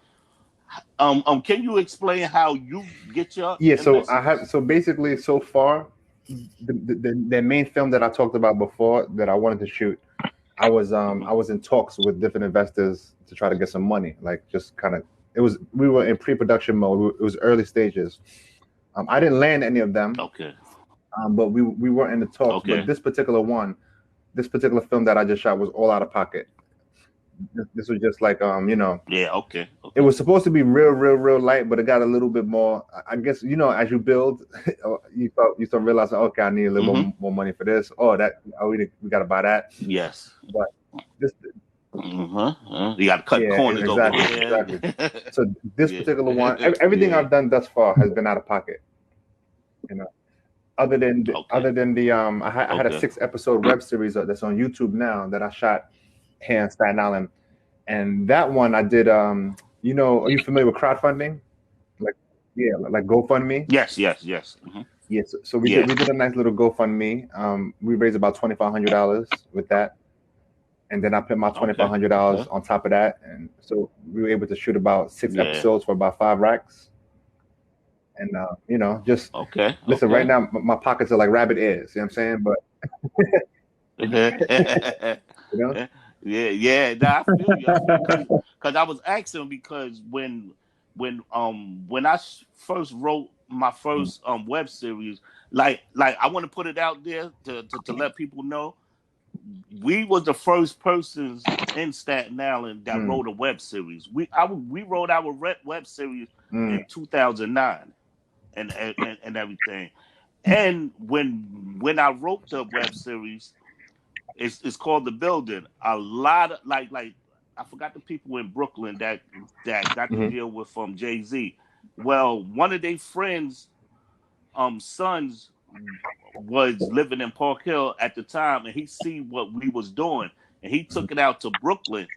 S3: Can you explain how you get your
S4: Yeah.
S3: investments?
S4: So basically, so far, the main film that I talked about before that I wanted to shoot,
S3: Hmm.
S4: I was in talks with different investors to try to get some money. Like just kind of, we were in pre-production mode. It was early stages. I didn't land any of them,
S3: Okay.
S4: but we were in the talks. But
S3: Okay.
S4: this particular film that I just shot was all out of pocket. This was just like
S3: Yeah. Okay.
S4: it
S3: Okay.
S4: was supposed to be real light, but it got a little bit more. I guess as you build, you start realizing, okay, I need a little
S3: Hmm.
S4: more money for this. Oh, we got to buy that.
S3: Yes.
S4: But this,
S3: You got to cut
S4: yeah,
S3: corners over
S4: exactly,
S3: here.
S4: exactly. So this
S3: Yeah.
S4: particular one, everything
S3: Yeah.
S4: I've done thus far has been out of pocket. You know,
S3: Okay.
S4: I had a
S3: Okay.
S4: 6 episode web series that's on YouTube now that I shot here in Staten Island, and that one I did. Are you familiar with crowdfunding? Like, yeah, like GoFundMe.
S3: Yes. Yes. Yes. Hmm.
S4: Yes, so
S3: Yes.
S4: we did a nice little GoFundMe. We raised about $2,500 with that, and then I put my twenty five
S3: Okay.
S4: hundred
S3: Okay.
S4: dollars on top of that, and so we were able to shoot about six
S3: Yeah.
S4: episodes for about 5 racks. And just
S3: Okay.
S4: listen. Right
S3: Okay.
S4: now, my pockets are like rabbit ears. You know what I'm saying? But
S3: yeah.
S4: you know,
S3: Yeah. Nah, I feel you. I feel you because I was asking because when I first wrote my first web series, like I want to put it out there to let people know we was the first persons in Staten Island that
S4: mm,
S3: wrote a web series. We wrote our web series
S4: mm,
S3: in 2009 and everything. And when I wrote the web series, it's called The Building. A lot of like I forgot the people in Brooklyn that got to
S4: mm,
S3: deal with Jay-Z. Well, one of their friends sons was living in Park Hill at the time, and he see what we was doing, and he took it out to Brooklyn,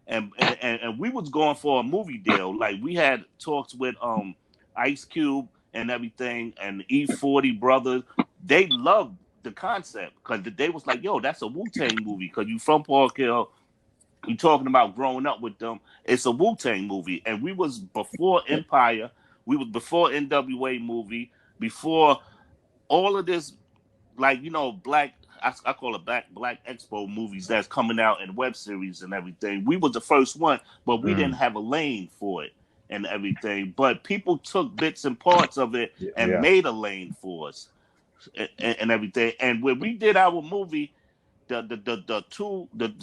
S3: and we was going for a movie deal. Like we had talks with Ice Cube and everything, and E40 Brothers, they loved the concept because they was like, yo, that's a Wu-Tang movie because you from Park Hill, you talking about growing up with them. It's a Wu-Tang movie, and we was before Empire, we was before NWA movie, before all of this, like, you know, black, I call it black expo movies that's coming out in web series and everything. We was the first one, but we didn't have a lane for it and everything. But people took bits and parts of it and made a lane for us and everything. And when we did our movie, the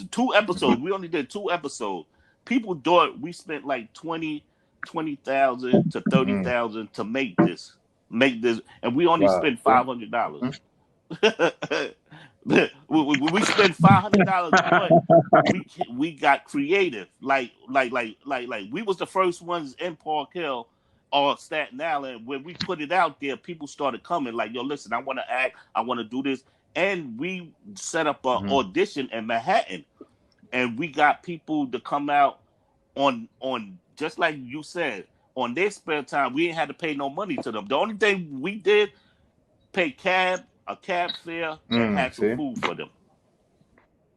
S3: two episodes, we only did 2 episodes. People thought we spent like 20,000 to 30,000 to make this, and we only spent $500. we spent $500, but we got creative. Like we was the first ones in Park Hill or Staten Island. When we put it out there, people started coming. Like, yo, listen, I want to act, I want to do this, and we set up an audition in Manhattan, and we got people to come out on just like you said, on their spare time. We ain't had to pay no money to them. The only thing we did, pay a cab fare, and had some food for them.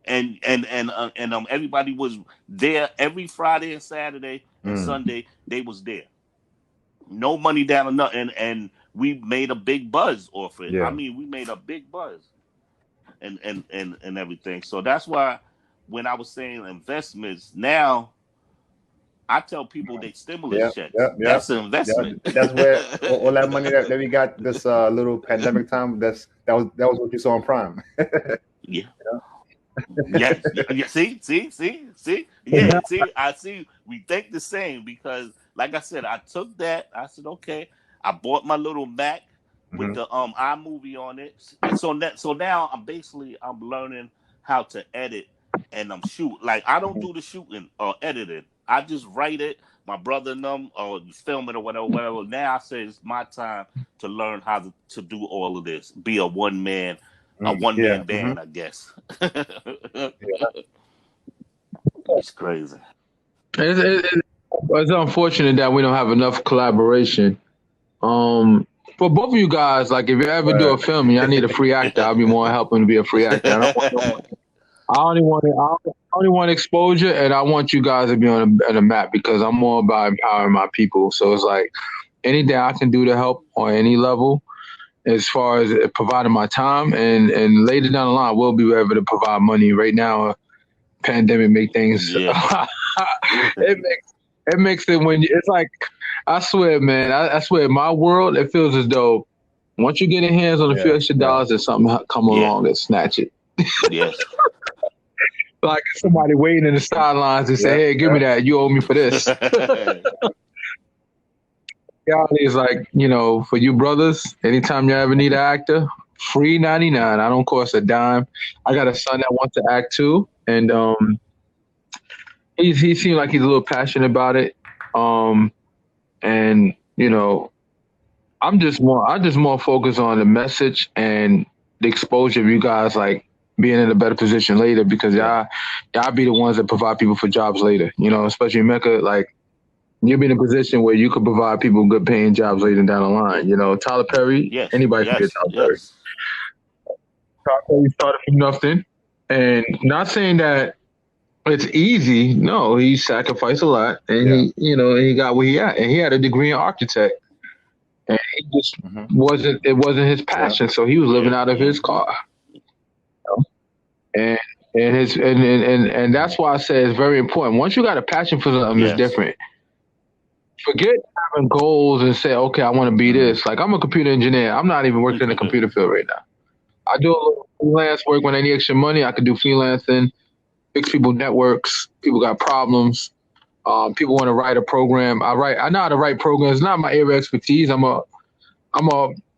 S3: And everybody was there every Friday and Saturday and Sunday. They was there. No money down or nothing, and we made a big buzz off it. I mean, we made a big buzz, and everything. So that's why when I was saying investments, now I tell people they stimulus checks. That's an investment.
S4: That's where all that money that we got this little pandemic time. That was what you saw on Prime.
S3: Yeah. Yeah. See. Yeah. See, I see. We think the same because, like I said, I took that. I said, okay. I bought my little Mac with the iMovie on it. And so now I'm learning how to edit and shoot. Like, I don't do the shooting or editing. I just write it, my brother and them, or film it or whatever. Now I say it's my time to learn how to do all of this. Be a one-man band, I guess. It's crazy.
S5: It's unfortunate that we don't have enough collaboration. For both of you guys, like, if you ever do a film and y'all need a free actor, I'll be more helping to be a free actor. I only want exposure, and I want you guys to be on the map because I'm more about empowering my people. So it's like anything I can do to help on any level, as far as providing my time, and later down the line, we'll be able to provide money. Right now, pandemic make things. Yeah. it makes it when it's like, I swear, man. I swear, in my world, it feels as though once you get your hands on a few extra dollars, there's something come along and snatch it.
S3: Yes.
S5: Like somebody waiting in the sidelines and say, "Hey, give me that. You owe me for this." Reality is like, you know, for you brothers, anytime you ever need an actor, free 99. I don't cost a dime. I got a son that wants to act too, and he seems like he's a little passionate about it. And you know, I'm just more focused on the message and the exposure of you guys, like being in a better position later, because y'all be the ones that provide people for jobs later. You know, especially Emeka, like you'll be in a position where you could provide people good paying jobs later down the line. You know, Tyler Perry, anybody can get Tyler Perry. Tyler Perry started from nothing, and not saying that it's easy. No, he sacrificed a lot, and he got where he at, and he had a degree in architect, and he just wasn't his passion, so he was living out of his car. And that's why I say it's very important. Once you got a passion for something, it's different. Forget having goals and say, okay, I want to be this. Like, I'm a computer engineer. I'm not even working in the computer field right now. I do a little freelance work when I need extra money. I could do freelancing, fix people networks. People got problems. People want to write a program. I know how to write programs. It's not my area of expertise.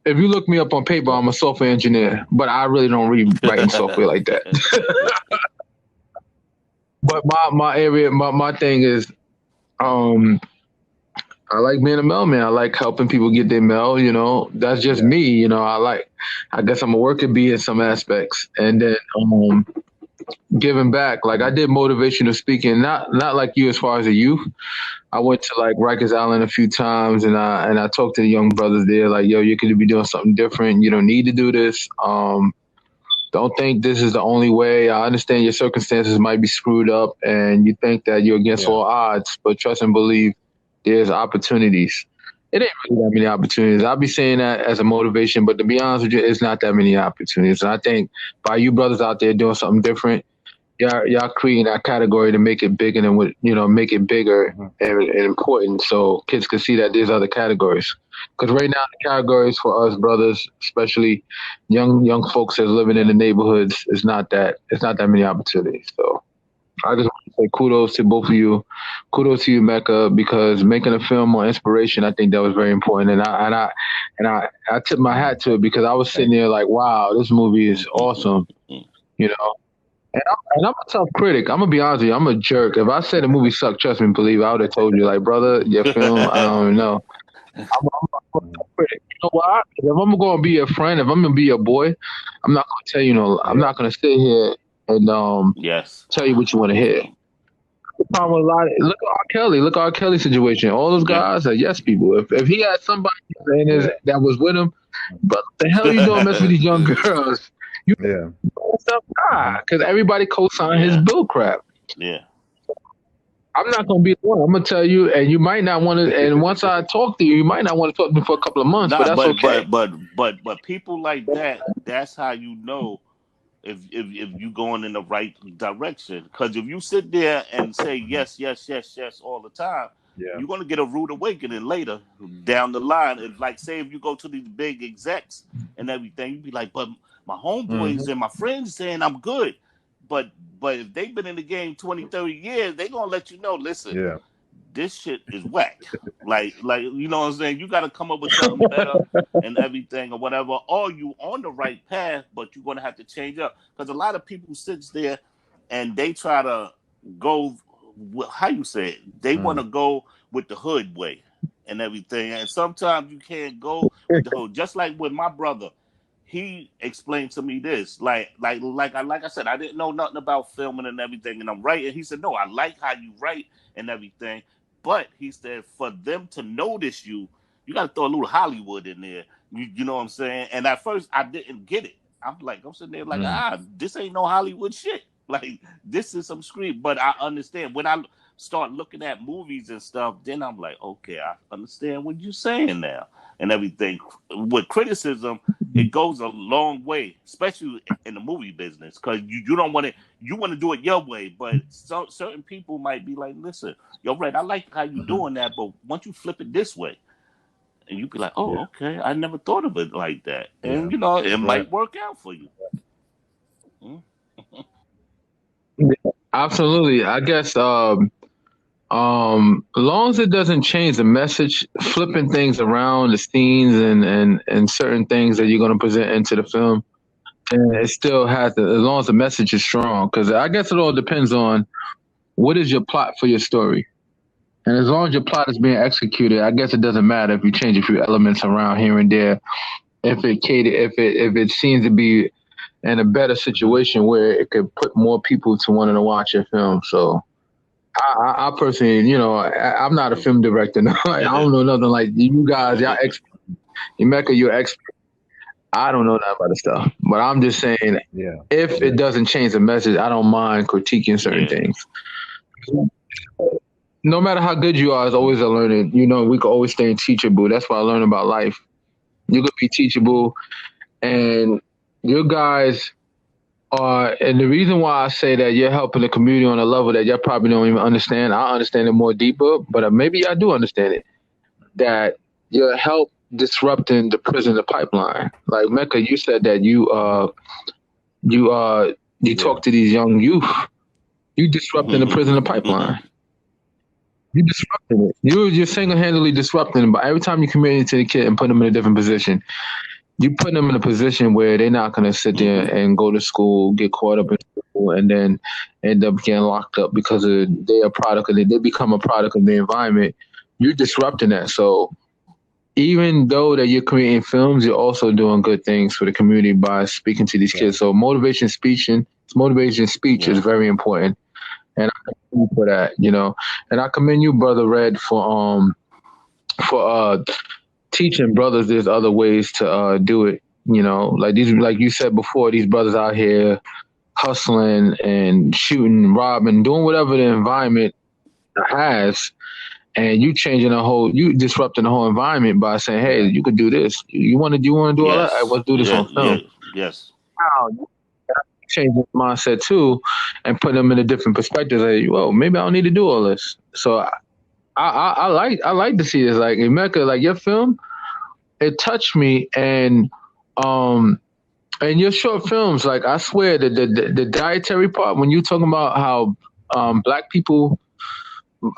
S5: If you look me up on paper, I'm a software engineer, but I really don't read writing software like that. But my thing is, I like being a mailman. I like helping people get their mail. You know, that's just me. You know, I guess I'm a worker bee in some aspects. And then giving back. Like I did motivational speaking, not like you as far as a youth. I went to like Rikers Island a few times, and I talked to the young brothers there. Like, yo, you could be doing something different. You don't need to do this. Don't think this is the only way. I understand your circumstances might be screwed up, and you think that you're against all odds. But trust and believe, there's opportunities. It ain't really that many opportunities. I'll be saying that as a motivation, but to be honest with you, it's not that many opportunities. And I think by you brothers out there doing something different, y'all creating that category to make it bigger and make it bigger and important, so kids can see that there's other categories. Because right now the categories for us brothers, especially young folks that's living in the neighborhoods, it's not that many opportunities. So I just want to say kudos to both of you. Kudos to you, Emeka, because making a film on inspiration, I think that was very important. And I tip my hat to it, because I was sitting there like, wow, this movie is awesome, you know. And I'm a tough critic. I'm gonna be honest with you. I'm a jerk. If I said the movie sucked, trust me, believe I would have told you, like, brother, your film, I don't know. I'm a tough critic. You know why? If I'm gonna be your friend, if I'm gonna be your boy, I'm not gonna tell you no. I'm not gonna sit here and tell you what you want to hear. Look at R. Kelly. Look at R. Kelly's situation. All those guys are yes people. If he had somebody that was with him, but the hell you doing mess with these young girls? Because everybody co-signed his bill crap.
S3: Yeah.
S5: I'm not gonna be the one. I'm gonna tell you, and you might not want to. And once I talk to you, you might not want to talk to me for a couple of months. But that's okay.
S3: But people like that, that's how you know if you going in the right direction. Because if you sit there and say yes all the time, you're gonna get a rude awakening later down the line. It's like, say if you go to these big execs and everything, you be like, but my homeboys and my friends saying I'm good. But if they've been in the game 20, 30 years, they gonna let you know, listen, this shit is whack. like you know what I'm saying? You gotta come up with something better and everything or whatever. Or you on the right path, but you're gonna have to change up. Because a lot of people sits there and they try to go, how you say it? They want to go with the hood way and everything. And sometimes you can't go with the hood. Just like with my brother. He explained to me this, like I said, I didn't know nothing about filming and everything, and I'm writing. He said, "No, I like how you write and everything," but he said, for them to notice you, you got to throw a little Hollywood in there. You know what I'm saying? And at first, I didn't get it. I'm sitting there like, this ain't no Hollywood shit. Like, this is some screen. But I understand when I start looking at movies and stuff. Then I'm like, okay, I understand what you're saying now. And everything. With criticism, it goes a long way, especially in the movie business, because you don't want to. You want to do it your way, but certain people might be like, "Listen, you're right. I like how you're doing that, but once you flip it this way, and you be like, oh, okay, I never thought of it like that, and you know, it might work out for you."
S5: Absolutely, I guess. As long as it doesn't change the message, flipping things around, the scenes and certain things that you're going to present into the film, and it still has to, as long as the message is strong. Because I guess it all depends on what is your plot for your story, and as long as your plot is being executed, I guess it doesn't matter if you change a few elements around here and there. If it seems to be in a better situation where it could put more people to wanting to watch your film, so. I personally, you know, I'm not a film director. No. I don't know nothing like you guys. Y'all expert. Emeka, you're expert. I don't know that about the stuff. But I'm just saying, if it doesn't change the message, I don't mind critiquing certain things. No matter how good you are, it's always a learning. You know, we can always stay teachable. That's what I learned about life. You could be teachable, and you guys and the reason why I say that you're helping the community on a level that you probably don't even understand, I understand it more deeper, but maybe I do understand it, that you're help disrupting the prison pipeline. Like Mecca, you said that you talk to these young youth, you disrupting the prison pipeline. You're disrupting it. You're single-handedly disrupting it, but every time you commit into the kid and put them in a different position, you put them in a position where they're not going to sit there and go to school, get caught up in school, and then end up getting locked up because they're a product of they become a product of the environment. You're disrupting that. So even though that you're creating films, you're also doing good things for the community by speaking to these kids. So motivation speaking Motivation speech is very important, and I commend you for that. And I commend you, Brother Red, for teaching brothers there's other ways to do it. Like you said before, these brothers out here hustling and shooting, robbing, doing whatever the environment has, and you disrupting the whole environment by saying, "Hey, you could do this. You want to do all that? Right, let's do this on film."
S3: Yes.
S5: Wow, change their mindset too, and put them in a different perspective. Like, whoa, maybe I don't need to do all this. So I like to see this. Like Emeka, like your film, it touched me, and your short films, like I swear that the dietary part, when you talking about how Black people,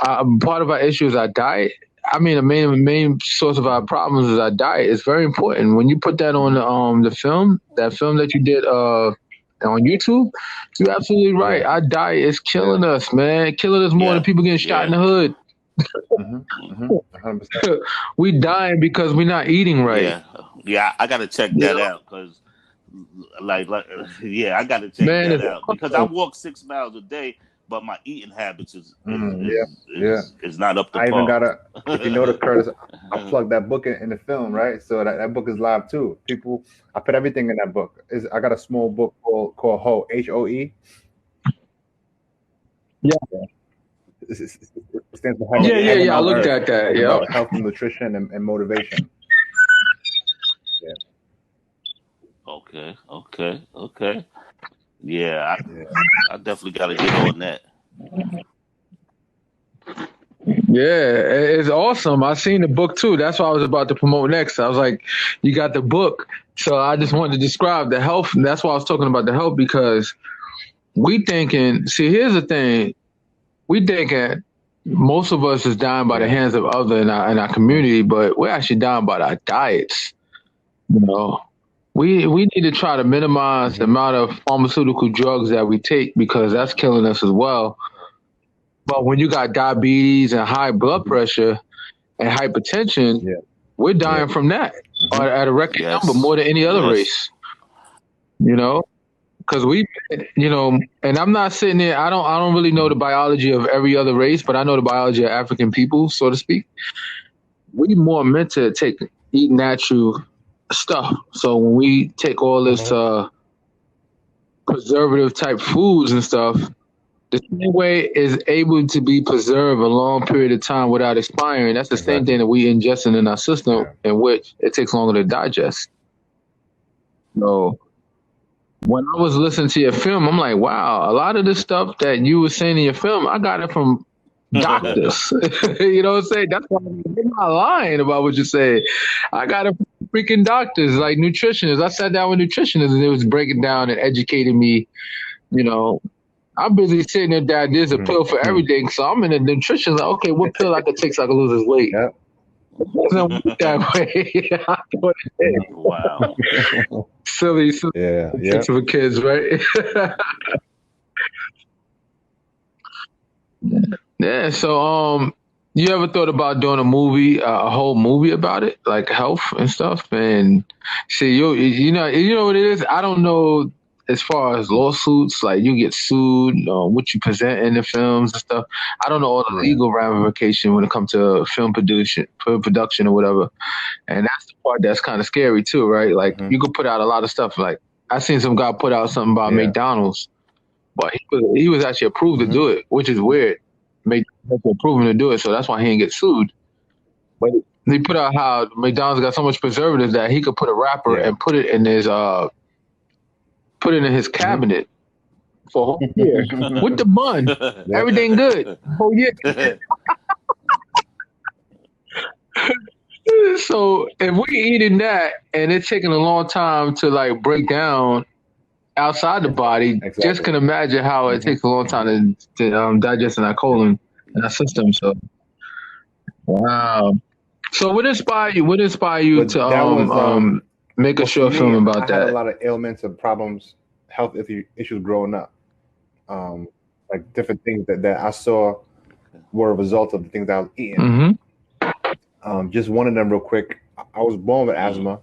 S5: part of our issue is our diet. I mean, the main source of our problems is our diet. It's very important. When you put that on the film, that you did on YouTube, you're absolutely right. Our diet is killing us, man. Killing us more than people getting shot in the hood. 100%. We dying because we're not eating right.
S3: Yeah, I gotta check that out because, I gotta check that out because I walk 6 miles a day, but my eating habits is not up to par.
S4: I even gotta, if you know the Curtis, I plugged that book in the film, right? So that book is live too. People, I put everything in that book. I got a small book called HOE, HOE.
S5: Yeah.
S4: It stands for health.
S5: Yeah. I looked at that. Yeah.
S4: Health and nutrition and motivation.
S3: Okay. Yeah, I definitely got to get on that.
S5: Yeah, it's awesome. I seen the book too. That's what I was about to promote next. I was like, you got the book. So I just wanted to describe the health. And that's why I was talking about the health, because here's the thing. We thinking most of us is dying by the hands of others in our community, but we're actually dying by our diets. We need to try to minimize the amount of pharmaceutical drugs that we take, because that's killing us as well. But when you got diabetes and high blood pressure and hypertension, we're dying from that at a record number, more than any other race. Because and I'm not sitting there. I don't really know the biology of every other race, but I know the biology of African people, so to speak. We more meant to eat natural stuff. So when we take all this preservative type foods and stuff, the same way is able to be preserved a long period of time without expiring. That's the same thing that we ingesting in our system, in which it takes longer to digest. So when I was listening to your film, I'm like, wow, a lot of this stuff that you were saying in your film, I got it from doctors. You know what I'm saying? That's why I'm not lying about what you say. I got it from freaking doctors, like nutritionists. I sat down with nutritionists and it was breaking down and educating me. I'm busy sitting there, Dad, there's a pill for everything. So I'm in the nutrition, like, okay, what pill I could take so I can lose this weight? That way.
S3: Wow.
S5: Silly for kids, right? Yeah. So, you ever thought about doing a whole movie about it, like health and stuff? And see, you know what it is. I don't know as far as lawsuits, like you get sued, what you present in the films and stuff. I don't know all the legal ramifications when it comes to film production or whatever. And that's the part that's kind of scary too, right? Like you could put out a lot of stuff. Like I seen some guy put out something about McDonald's, but he was actually approved to do it, which is weird. McDonald's approved him to do it, so that's why he didn't get sued. But he put out how McDonald's got so much preservatives that he could put a wrapper and put it in his cabinet for a whole year with the bun. Everything good. Whole year. So if we eating that and it's taking a long time to like break down outside the body, just can imagine how it takes a long time to digest in our colon and our system. So wow. So what inspired you to make a short film about that?
S4: I had a lot of ailments and problems, health issues growing up. Like different things that I saw were a result of the things I was eating. Just one of them real quick. I was born with asthma.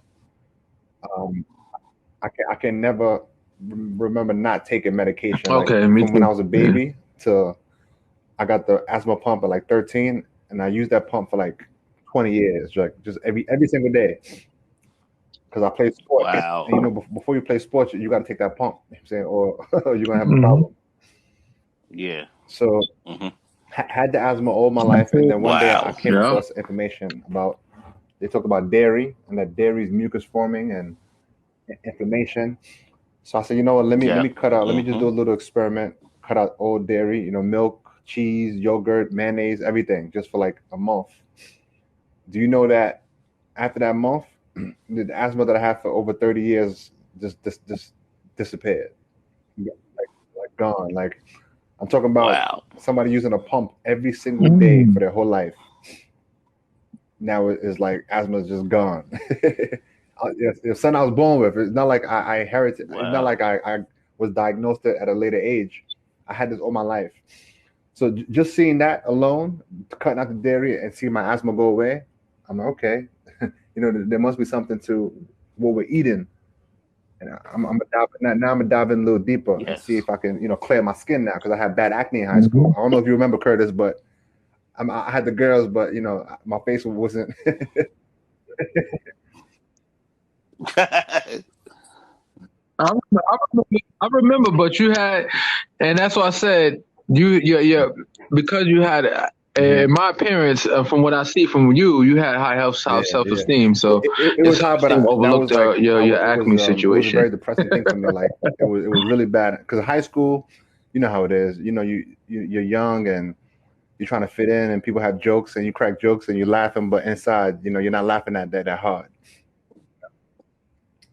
S4: I can never remember not taking medication.
S5: Okay,
S4: like,
S5: me
S4: from
S5: too.
S4: when I was a baby to I got the asthma pump at like 13, and I used that pump for like 20 years, like just every single day. Because I played sports,
S3: Wow.
S4: and before you play sports, you got to take that pump. You know what I'm saying, or you're gonna have a
S5: Mhm.
S4: problem.
S3: Yeah.
S4: So had the asthma all my life, and then one day I
S3: Wow.
S4: came
S5: Yeah.
S4: across information about they talk about dairy and that dairy is mucus forming and inflammation. So I said, you know what, let me
S3: Yeah.
S4: cut out, let me just do a little experiment, cut out all dairy, milk, cheese, yogurt, mayonnaise, everything, just for like a month. Do you know that after that month, the asthma that I had for over 30 years just disappeared, like gone. Like I'm talking about
S3: Wow.
S4: somebody using a pump every single day for their whole life. Now it's like asthma is just gone. It's something I was born with. It's not like I inherited. It's not
S3: Wow.
S4: like I was diagnosed at a later age. I had this all my life. So just seeing that alone, cutting out the dairy and seeing my asthma go away, I'm like, okay, there must be something to what we're eating. And I'm gonna dive in a little deeper and see
S3: Yes.
S4: if I can, clear my skin now because I had bad acne in high school. I don't know if you remember, Curtis, but I had the girls, but my face wasn't.
S5: I remember, but you had, and that's why I said because you had, in my appearance, from what I see from you, you had high self-esteem. So
S4: It
S5: your
S4: was hard, but
S5: self-esteem
S4: that was
S5: overlooked
S4: like
S5: your acne
S4: it was a
S5: situation.
S4: very depressing thing for me. Like it was really bad because high school, you know how it is. You're young and you're trying to fit in, and people have jokes and you crack jokes and you're laughing, but inside, you're not laughing at that hard.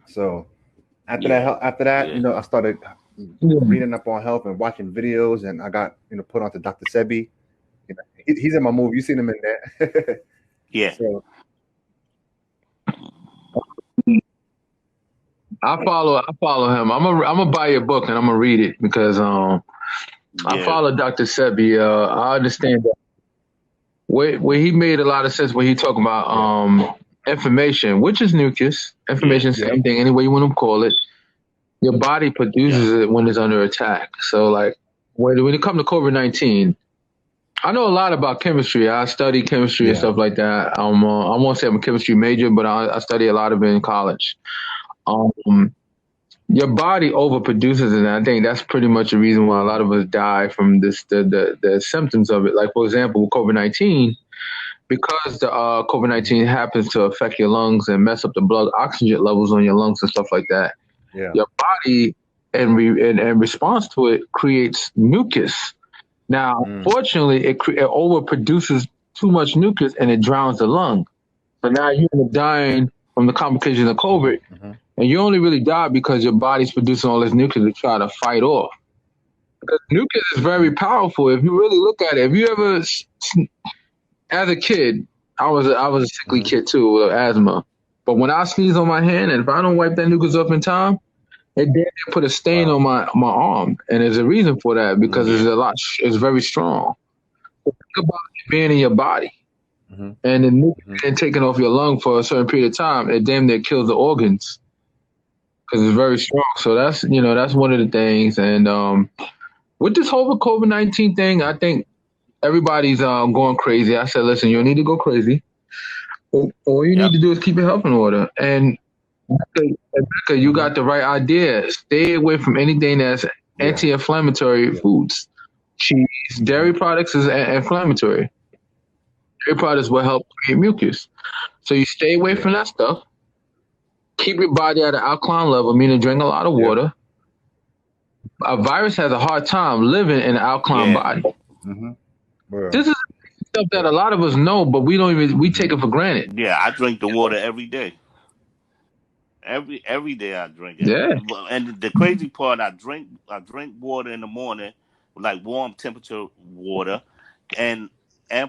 S4: So after that,
S3: Yeah.
S4: I started reading up on health and watching videos, and I got put onto Dr. Sebi. He's in my movie. You seen him in there.
S3: Yeah.
S4: So
S5: I follow him. I'm gonna buy your book and I'm gonna read it because I follow Dr. Sebi. I understand that where he made a lot of sense when he talked about inflammation, which is mucus. Information, same thing, any way you want to call it. Your body produces it when it's under attack. So like when it comes to COVID-19, I know a lot about chemistry. I study chemistry and stuff like that. I won't say I'm a chemistry major, but I study a lot of it in college. Your body overproduces it, and I think that's pretty much the reason why a lot of us die from the symptoms of it. Like for example, with COVID-19, because the COVID-19 happens to affect your lungs and mess up the blood oxygen levels on your lungs and stuff like that.
S4: Yeah.
S5: Your body in response to it creates mucus. Now, fortunately, it overproduces too much mucus and it drowns the lung. So now you end up dying from the complications of COVID, and you only really die because your body's producing all this mucus to try to fight off. Because mucus is very powerful. If you really look at it, if you ever, as a kid, I was a sickly kid too with asthma. But when I sneeze on my hand, and if I don't wipe that mucus off in time, it did put a stain on my arm, and there's a reason for that because it's very strong. So think about it being in your body, and the mucus and taking off your lung for a certain period of time, it damn near kills the organs because it's very strong. So that's one of the things. And with this whole COVID-19 thing, I think everybody's going crazy. I said, listen, you don't need to go crazy. All you need to do is keep your health in order. And Emeka, you got the right idea. Stay away from anything that's anti-inflammatory foods. Cheese, dairy products is inflammatory. Dairy products will help create mucus. So you stay away from that stuff. Keep your body at an alkaline level, meaning drink a lot of water. A virus has a hard time living in an alkaline body. This is stuff that a lot of us know, but we take it for granted.
S3: Yeah, I drink the water every day. Every day I drink it.
S5: Yeah.
S3: And the crazy part, I drink water in the morning, like warm temperature water, and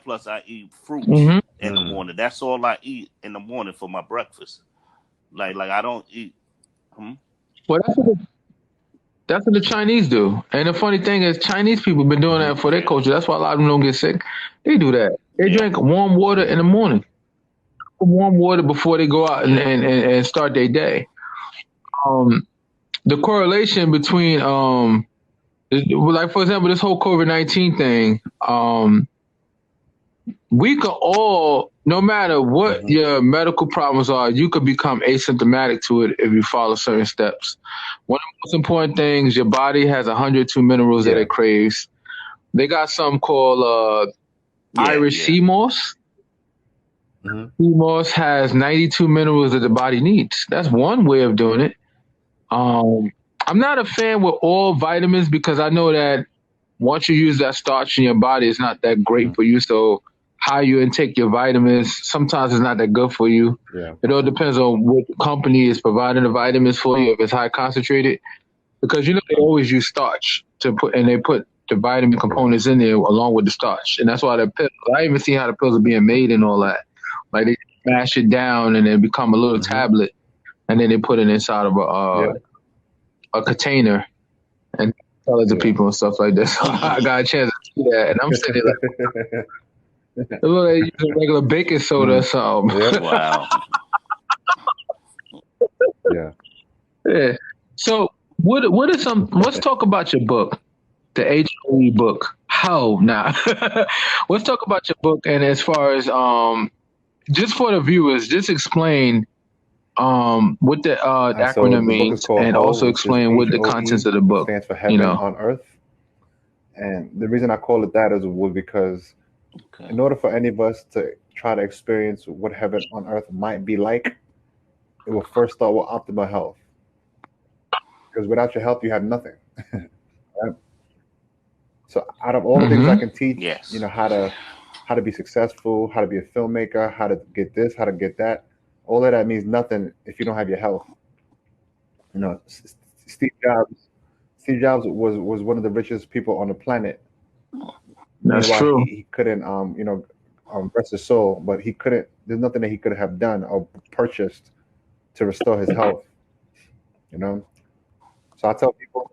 S3: plus I eat fruits in the morning. That's all I eat in the morning for my breakfast. Like I don't eat.
S5: Well, that's what the Chinese do. And the funny thing is, Chinese people been doing that for their culture. That's why a lot of them don't get sick. They do that. They drink warm water in the morning. Warm water before they go out and start their day. the correlation between like for example, this whole COVID-19 thing, we could all, no matter what your medical problems are, you could become asymptomatic to it if you follow certain steps. One of the most important things, your body has 102 minerals that it craves. They got something called Irish sea moss. Sea moss has 92 minerals that the body needs. That's one way of doing it. I'm not a fan with all vitamins because I know that once you use that starch in your body, it's not that great for you. So how you intake your vitamins, sometimes it's not that good for you.
S4: Yeah.
S5: It all depends on what company is providing the vitamins for you, if it's high concentrated. Because you know they always use starch to put, and they put the vitamin components in there along with the starch. And that's why the pills, I even see how the pills are being made and all that. Like they smash it down and then become a little tablet, and then they put it inside of a container and sell it to people and stuff like that. So I got a chance to see that, and I'm sitting there like, it look like using regular baking soda or something.
S3: Wow.
S5: Yeah. So what are some? Let's talk about your book, the HOE book. How now? Let's talk about your book, and as far as just for the viewers, just explain what the acronym means, and also explain what the contents of the book
S4: stands for Heaven on Earth. And the reason I call it that was because in order for any of us to try to experience what heaven on earth might be like, it will first start with optimal health. Because without your health, you have nothing. Right? So out of all the things I can teach, you know, how to be successful, how to be a filmmaker, how to get this, how to get that, all of that means nothing if you don't have your health. You know, Steve Jobs was one of the richest people on the planet.
S5: That's true.
S4: He couldn't, you know, rest his soul, but he couldn't. There's nothing that he could have done or purchased to restore his health. You know, so I tell people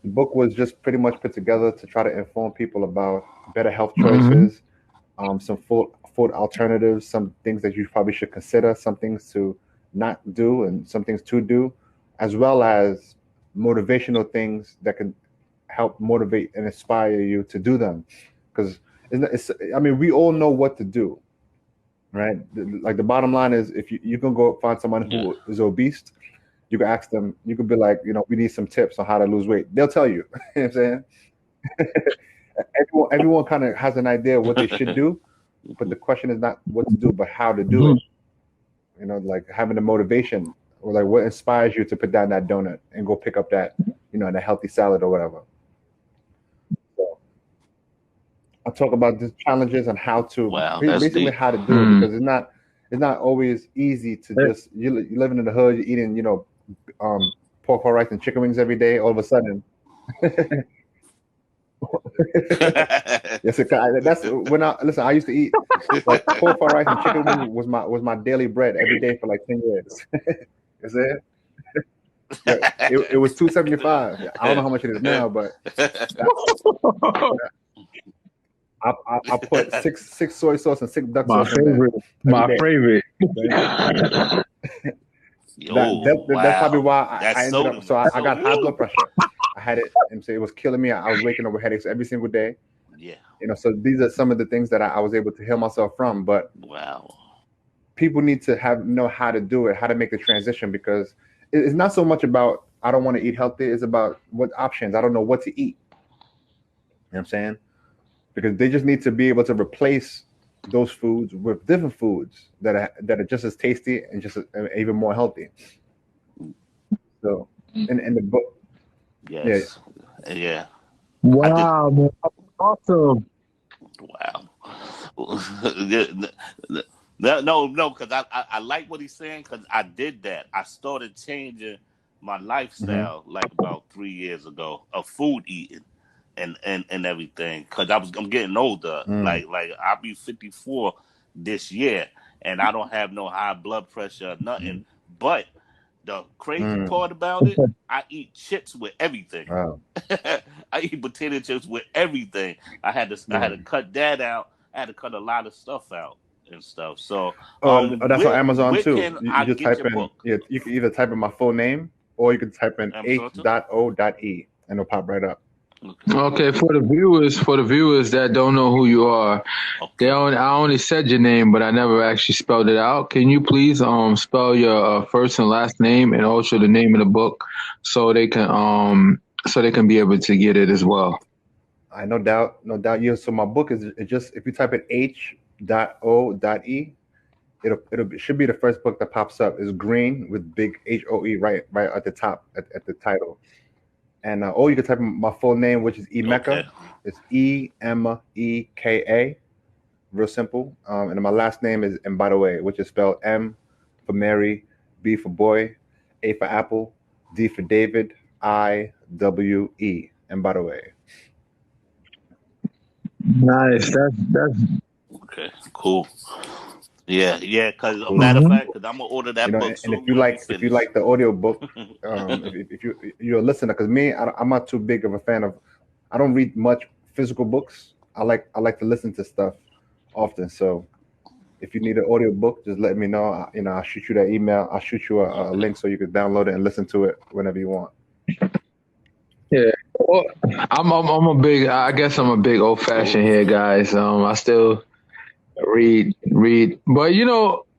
S4: the book was just pretty much put together to try to inform people about better health choices, some food alternatives, some things that you probably should consider, some things to not do, and some things to do, as well as motivational things that can help motivate and inspire you to do them. Because I mean, we all know what to do, right? Like the bottom line is, if you can go find someone who is obese, you can ask them, you could be like, you know, we need some tips on how to lose weight. They'll tell you. You know what I'm saying? Everyone kind of has an idea of what they should do, but the question is not what to do, but how to do it. You know, like having the motivation, or like what inspires you to put down that donut and go pick up that, you know, the healthy salad or whatever. So I'll talk about the challenges and how to basically how to do it, because it's not always easy to just you're living in the hood, you're eating, you know, pork fried rice and chicken wings every day. All of a sudden, yes, that's when I used to eat like pork fried rice and chicken wings was my daily bread every day for like 10 years. Is it? It was $2.75. I don't know how much it is now, but I put six soy sauce and 6 duck sauce.
S5: My favorite.
S4: That's probably why I ended up. So I got high blood pressure. I had it, and so it was killing me. I was waking up with headaches every single day.
S3: Yeah.
S4: You know, so these are some of the things that I was able to heal myself from. But people need to know how to do it, how to make the transition, because it's not so much about I don't want to eat healthy. It's about what options. I don't know what to eat. You know what I'm saying? Because they just need to be able to replace those foods with different foods that are just as tasty and just even more healthy. So in the book,
S5: wow, man, awesome.
S3: Wow. No, because I like what he's saying, because I did that. I started changing my lifestyle like about 3 years ago of food eating and everything, because I'm getting older. Like I'll be 54 this year, and I don't have no high blood pressure or nothing. But the crazy part about it, I eat chips with everything.
S4: Wow.
S3: I eat potato chips with everything. I had to cut that out. I had to cut a lot of stuff out and stuff. So
S4: that's on Amazon too. You just type in. Yeah, you can either type in my full name or you can type in h.o.e and it'll pop right up.
S5: Okay, for the viewers that don't know who you are, I only said your name, but I never actually spelled it out. Can you please spell your first and last name and also the name of the book, so they can be able to get it as well?
S4: No doubt. Yeah. So my book is just, if you type in h.o.e, it should be the first book that pops up. It's green with big HOE right at the top at the title. And or you can type in my full name, which is Emeka. Okay. It's Emeka, real simple. And my last name is Mbadiwe, which is spelled M for Mary, B for boy, A for apple, D for David, IWE, Mbadiwe.
S5: Nice. That's
S3: okay. Cool. Yeah. Because matter of fact, because I'm gonna order that book.
S4: And if you like the audio book, if you're a listener, because me, I'm not too big of a fan of. I don't read much physical books. I like to listen to stuff often. So if you need an audio book, just let me know. I'll shoot you that email. I'll shoot you a link so you can download it and listen to it whenever you want.
S5: Yeah, well, I guess I'm a big old fashioned here, guys. I still read, but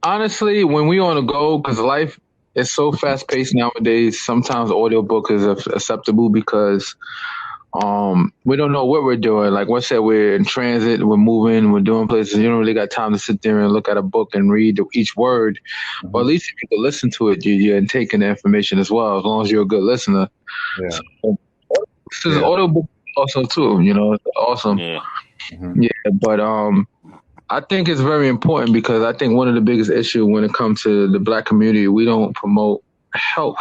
S5: honestly, when we on the go, because life is so fast paced nowadays, sometimes audiobook is acceptable because we don't know what we're doing. Like let's say we're in transit, we're moving, we're doing places. You don't really got time to sit there and look at a book and read each word. Mm-hmm. But at least if you can listen to it, you're taking the information as well, as long as you're a good listener.
S4: Yeah.
S5: So, this is audiobook also too, it's awesome.
S3: Yeah.
S5: Mm-hmm. Yeah, but I think it's very important because I think one of the biggest issues when it comes to the Black community, we don't promote health.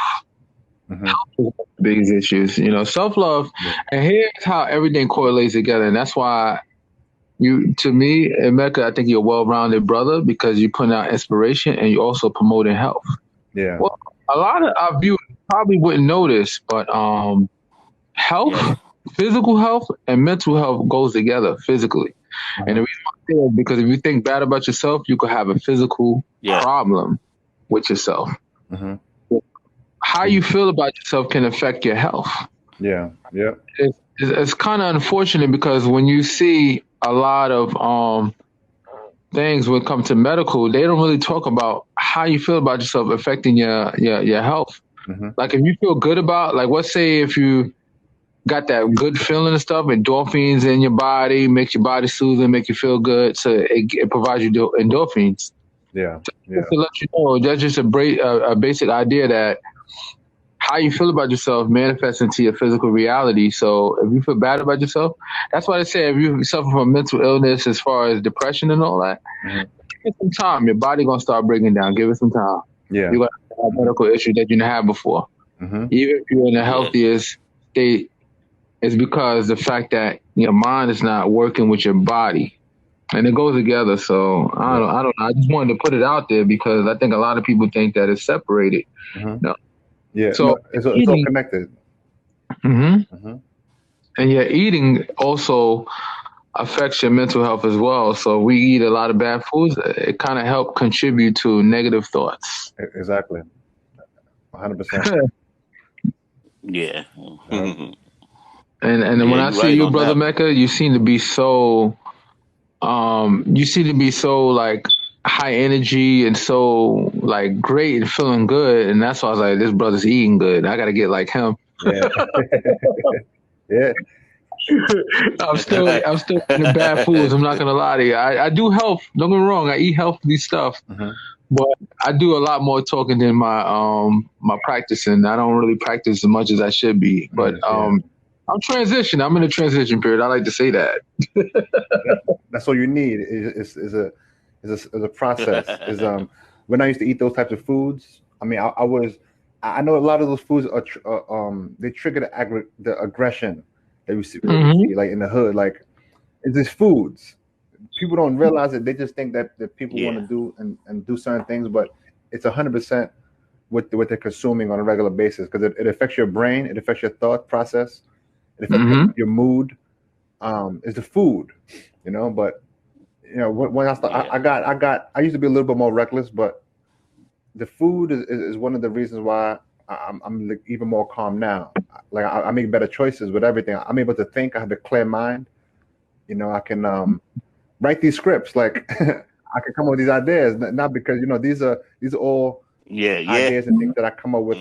S5: Mm-hmm. Health is one of the biggest issues, self-love. Yeah. And here's how everything correlates together. And that's why to me, Emeka, I think you're a well-rounded brother because you're putting out inspiration and you're also promoting health.
S4: Yeah.
S5: Well, a lot of our viewers probably wouldn't know this, but health, physical health and mental health goes together physically. Mm-hmm. And the reason why I say is because if you think bad about yourself, you could have a physical problem with yourself.
S4: Mm-hmm.
S5: How you feel about yourself can affect your health.
S4: Yeah.
S5: It's kind of unfortunate because when you see a lot of things when it comes to medical, they don't really talk about how you feel about yourself affecting your health. Mm-hmm. Like if you feel good about, like let's say if you got that good feeling and stuff, endorphins in your body, makes your body soothing, make you feel good. So it provides you endorphins.
S4: Yeah.
S5: To let you know, that's just a basic idea that how you feel about yourself manifests into your physical reality. So if you feel bad about yourself, that's why they say if you suffer from mental illness as far as depression and all that, give it some time. Your body going to start breaking down. Give it some time.
S4: Yeah.
S5: You're going to have medical issues that you didn't have before. Mm-hmm. Even if you're in the healthiest state, it's because the fact that your mind is not working with your body. And it goes together. So I don't know. I just wanted to put it out there because I think a lot of people think that it's separated.
S4: Mm-hmm.
S5: No.
S4: Yeah. So it's all connected.
S5: Mm-hmm. Mm-hmm. And your eating also affects your mental health as well. So we eat a lot of bad foods. It kind of helps contribute to negative thoughts.
S4: Exactly. 100%.
S3: Yeah.
S5: And when I see you, Brother Mecca, you seem to be so like high energy and so like great and feeling good. And that's why I was like, this brother's eating good. I got to get like him.
S4: Yeah. Yeah.
S5: I'm still in the bad foods. I'm not going to lie to you. I do health. Don't get me wrong. I eat healthy stuff. Mm-hmm. But I do a lot more talking than my practicing. I don't really practice as much as I should be. But I'm transitioning. I'm in a transition period. I like to say that.
S4: That's all you need is a process. When I used to eat those types of foods, I mean, I know a lot of those foods are they trigger the aggression that we see, like in the hood. Like it's just foods. People don't realize it. They just think that people want to do and do certain things, but it's 100% what they're consuming on a regular basis because it affects your brain, it affects your thought process. It affects your mood. It's the food, But when I start, I used to be a little bit more reckless, but the food is one of the reasons why I'm like even more calm now. Like I make better choices with everything. I'm able to think. I have a clear mind. You know, I can write these scripts. Like I can come up with these ideas, not because these are all ideas and things that I come up with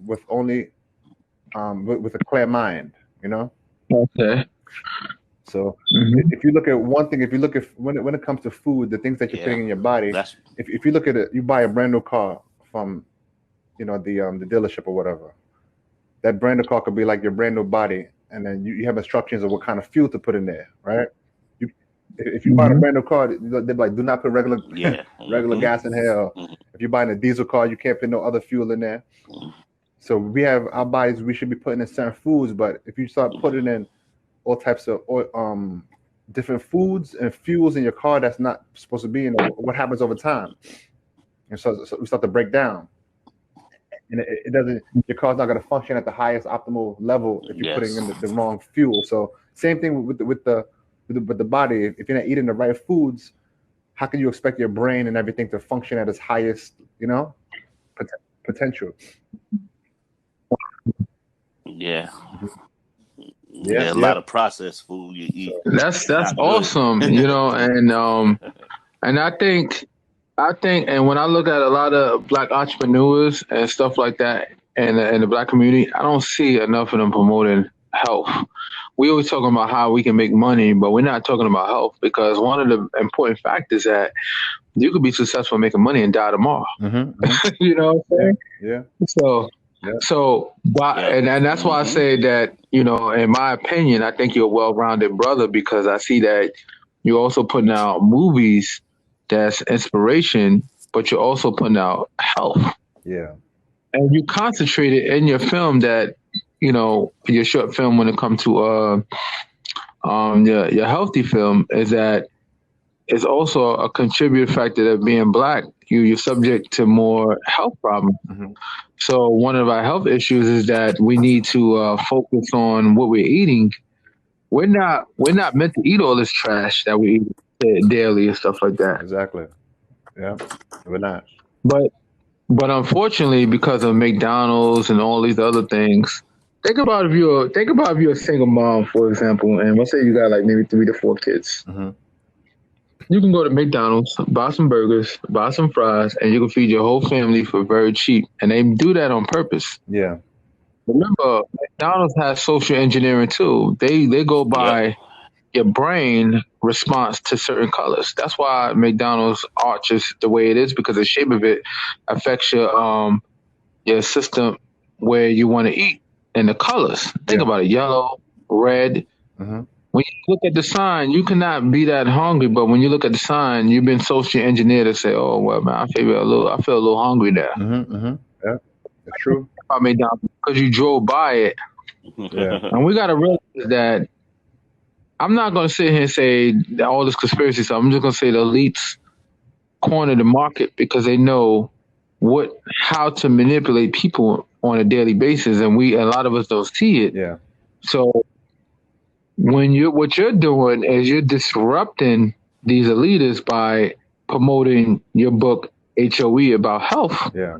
S4: with only with a clear mind. You know.
S5: Okay.
S4: So if you look at one thing, if you look at when it comes to food, the things that you're putting in your body, if you look at it, you buy a brand new car from the dealership or whatever. That brand new car could be like your brand new body, and then you have instructions of what kind of fuel to put in there, right? If you buy a brand new car, they're like, do not put regular gas in here. If you're buying a diesel car, you can't put no other fuel in there. So we have our bodies, we should be putting in certain foods, but if you start putting in all types of different foods and fuels in your car that's not supposed to be in, what happens over time? And so we start to break down. And it doesn't. Your car's not going to function at the highest optimal level if you're putting in the wrong fuel. So same thing with the body. If you're not eating the right foods, how can you expect your brain and everything to function at its highest, potential?
S3: Yeah. A lot of processed food you eat.
S5: That's awesome, and I think, and when I look at a lot of Black entrepreneurs and stuff like that, and in the Black community, I don't see enough of them promoting health. We always talking about how we can make money, but we're not talking about health, because one of the important factors that you could be successful making money and die tomorrow. You know what I'm saying?
S4: Yeah.
S5: And that's why I say that, in my opinion, I think you're a well-rounded brother, because I see that you're also putting out movies that's inspiration, but you're also putting out health.
S4: Yeah.
S5: And you concentrated in your film that, your short film, when it comes to your healthy film, is that it's also a contributing factor that being Black, you're subject to more health problems. So one of our health issues is that we need to focus on what we're eating. We're not meant to eat all this trash that we eat daily and stuff like that.
S4: Exactly. Yeah, we're not.
S5: But unfortunately, because of McDonald's and all these other things, think about if you're a single mom, for example, and let's say you got like maybe 3 to 4 kids. You can go to McDonald's, buy some burgers, buy some fries, and you can feed your whole family for very cheap. And they do that on purpose.
S4: Yeah.
S5: Remember, McDonald's has social engineering too. They go by your brain response to certain colors. That's why McDonald's arch is the way it is, because the shape of it affects your system where you want to eat, and the colors. Think about it: yellow, red. When you look at the sign, you cannot be that hungry, but when you look at the sign, you've been socially engineered to say, "Oh well, man, I feel a little hungry there."
S4: Yeah, that's true.
S5: I mean, because you drove by it.
S4: Yeah.
S5: And we got to realize that I'm not going to sit here and say all this conspiracy stuff. I'm just going to say the elites corner the market because they know how to manipulate people on a daily basis, and a lot of us don't see it.
S4: Yeah.
S5: So what you're doing is you're disrupting these elitists by promoting your book HOE about health.
S4: Yeah.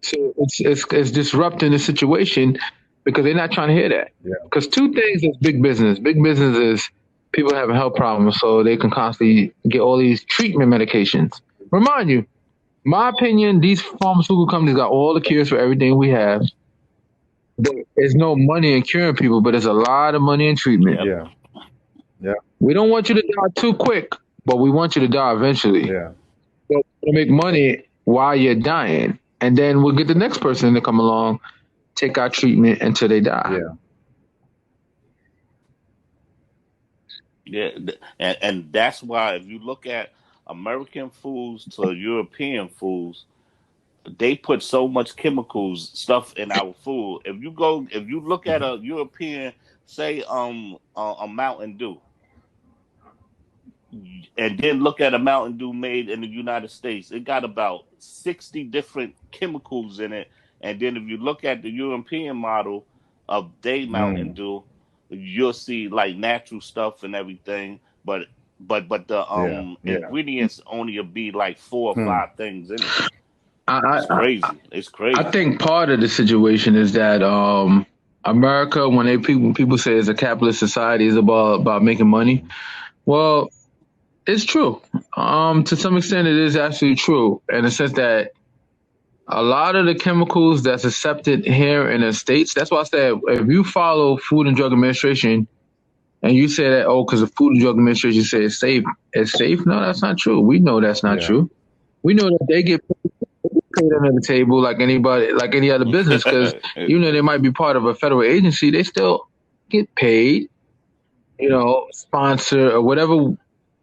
S5: So it's disrupting the situation because they're not trying to hear that.
S4: Yeah.
S5: Because 2 things is big business. Big business is people having health problems, so they can constantly get all these treatment medications. Remind you, my opinion, these pharmaceutical companies got all the cures for everything we have. There's no money in curing people, but there's a lot of money in treatment.
S4: Yeah. Yeah.
S5: We don't want you to die too quick, but we want you to die eventually.
S4: Yeah.
S5: So we'll make money while you're dying, and then we'll get the next person to come along, take our treatment until they die.
S3: Yeah. And that's why if you look at American foods to European foods, they put so much chemicals stuff in our food. If you look at a European, say a Mountain Dew, and then look at a Mountain Dew made in the United States, it got about 60 different chemicals in it. And then if you look at the European model of Mountain Dew, you'll see like natural stuff and everything, but the ingredients only will be like 4 or 5 things in it. It's crazy. It's crazy.
S5: I think part of the situation is that America, when people say it's a capitalist society, is about making money. Well, it's true. To some extent, it is absolutely true in the sense that a lot of the chemicals that's accepted here in the States, that's why I said if you follow Food and Drug Administration and you say that, because the Food and Drug Administration says it's safe. No, that's not true. We know that's not true. We know that they get paid under the table like anybody, like any other business, because even though they might be part of a federal agency, they still get paid, sponsor or whatever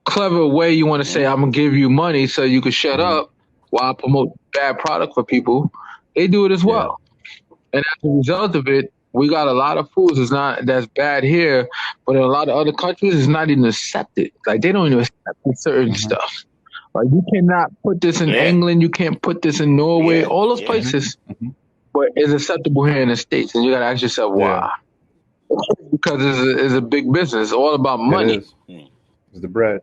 S5: clever way you want to say, I'm going to give you money so you can shut up while I promote bad product for people. They do it as well. And as a result of it, we got a lot of foods that's bad here, but in a lot of other countries, it's not even accepted. Like, they don't even accept certain stuff. Like, you cannot put this in England. You can't put this in Norway, all those places. But it's acceptable here in the States. And you got to ask yourself, why? Because it's a big business. It's all about money.
S4: It's the bread,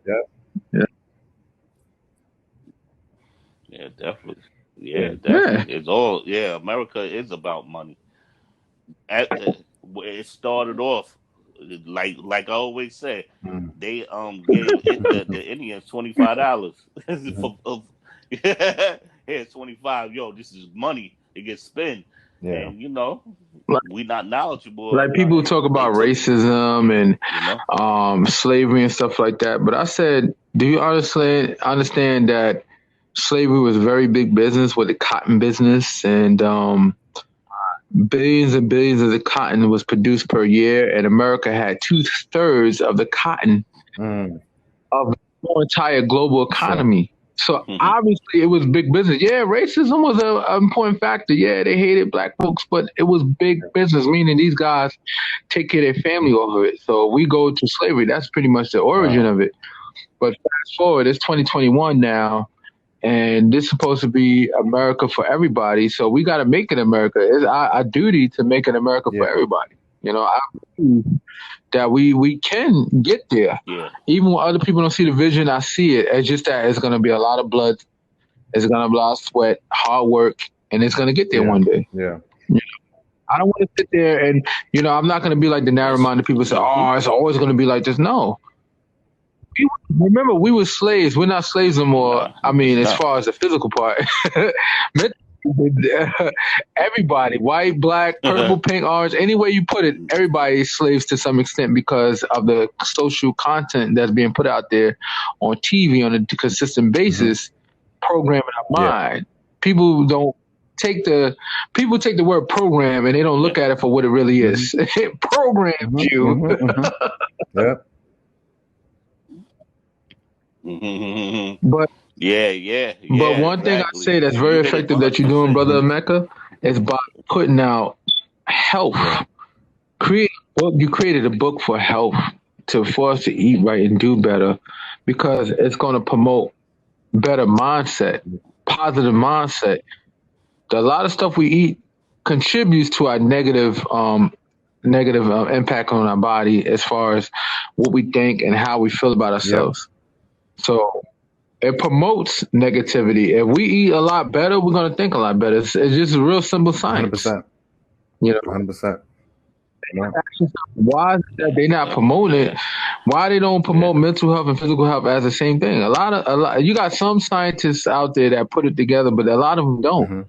S3: Yeah, definitely. Yeah, definitely. It's all, America is about money. It started off, like I always say, they gave the Indians $25 here's 25. Yo, this is money. It gets spent. And we not knowledgeable.
S5: Like, people talk about racism and slavery and stuff like that, but I said, do you honestly understand that slavery was very big business with the cotton business, and billions and billions of the cotton was produced per year, and America had 2/3 of the cotton of the entire global economy. So obviously it was big business. Yeah, racism was an important factor. Yeah, they hated black folks, but it was big business, meaning these guys take care of their family off of it. So we go to slavery. That's pretty much the origin of it. But fast forward, it's 2021 now, and this is supposed to be America for everybody. So we got to make it America. It's our duty to make it America for everybody. I believe that we can get there. Even when other people don't see the vision, I see it. It's just that it's going to be a lot of blood. It's going to be a lot of sweat, hard work, and it's going to get there one day. I don't want to sit there and, I'm not going to be like the narrow-minded people say, it's always going to be like this. No. Remember, we were slaves. We're not slaves no more. I mean, as far as the physical part. Everybody, white, black, purple, pink, orange, any way you put it, everybody is slaves to some extent because of the social content that's being put out there on TV on a consistent basis, programming our mind. People take the word program and they don't look at it for what it really is. It programs you. But but one thing I say that's very effective that you're doing, Brother Emeka, is by putting out health. You created a book for health, for us to eat right and do better, because it's going to promote better mindset, positive mindset. A lot of stuff we eat contributes to our negative impact on our body as far as what we think and how we feel about ourselves. So it promotes negativity. If we eat a lot better, we're going to think a lot better. It's just a real simple science.
S4: 100%. 100%.
S5: Why is it that they're not promoting it? Why they don't promote mental health and physical health as the same thing? A lot. You got some scientists out there that put it together, but a lot of them don't.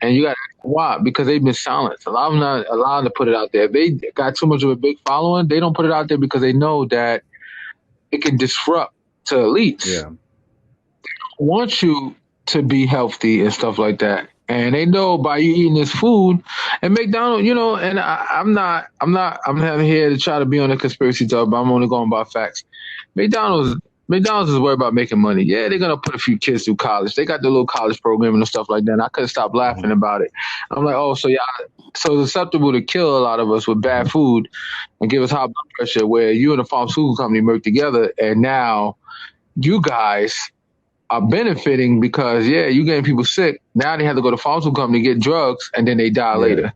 S5: And you got to ask why? Because they've been silenced. A lot of them not allowed to put it out there. If they got too much of a big following, they don't put it out there because they know that it can disrupt to elites. They don't want you to be healthy and stuff like that. And they know by you eating this food, and McDonald's, and I'm not here to try to be on a conspiracy talk, but I'm only going by facts. McDonald's is worried about making money. Yeah, they're going to put a few kids through college. They got the little college program and stuff like that. And I couldn't stop laughing about it. I'm like, so it's susceptible to kill a lot of us with bad food and give us high blood pressure, where you and the pharmaceutical company work together, and now you guys are benefiting because, you getting people sick. Now they have to go to the pharmaceutical company to get drugs, and then they die later.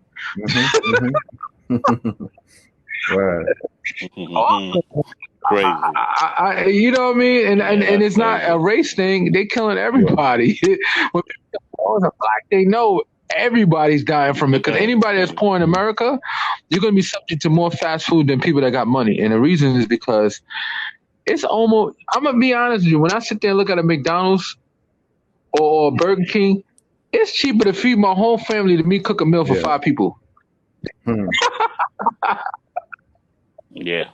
S4: Right.
S3: Crazy.
S5: You know what I mean? And it's not a race thing. They killing everybody. When people are black, they know everybody's dying from it. Because anybody that's poor in America, you're going to be subject to more fast food than people that got money. And the reason is because it's almost, I'm going to be honest with you, when I sit there and look at a McDonald's or Burger King, it's cheaper to feed my whole family than me cook a meal for 5 people.
S3: Yeah.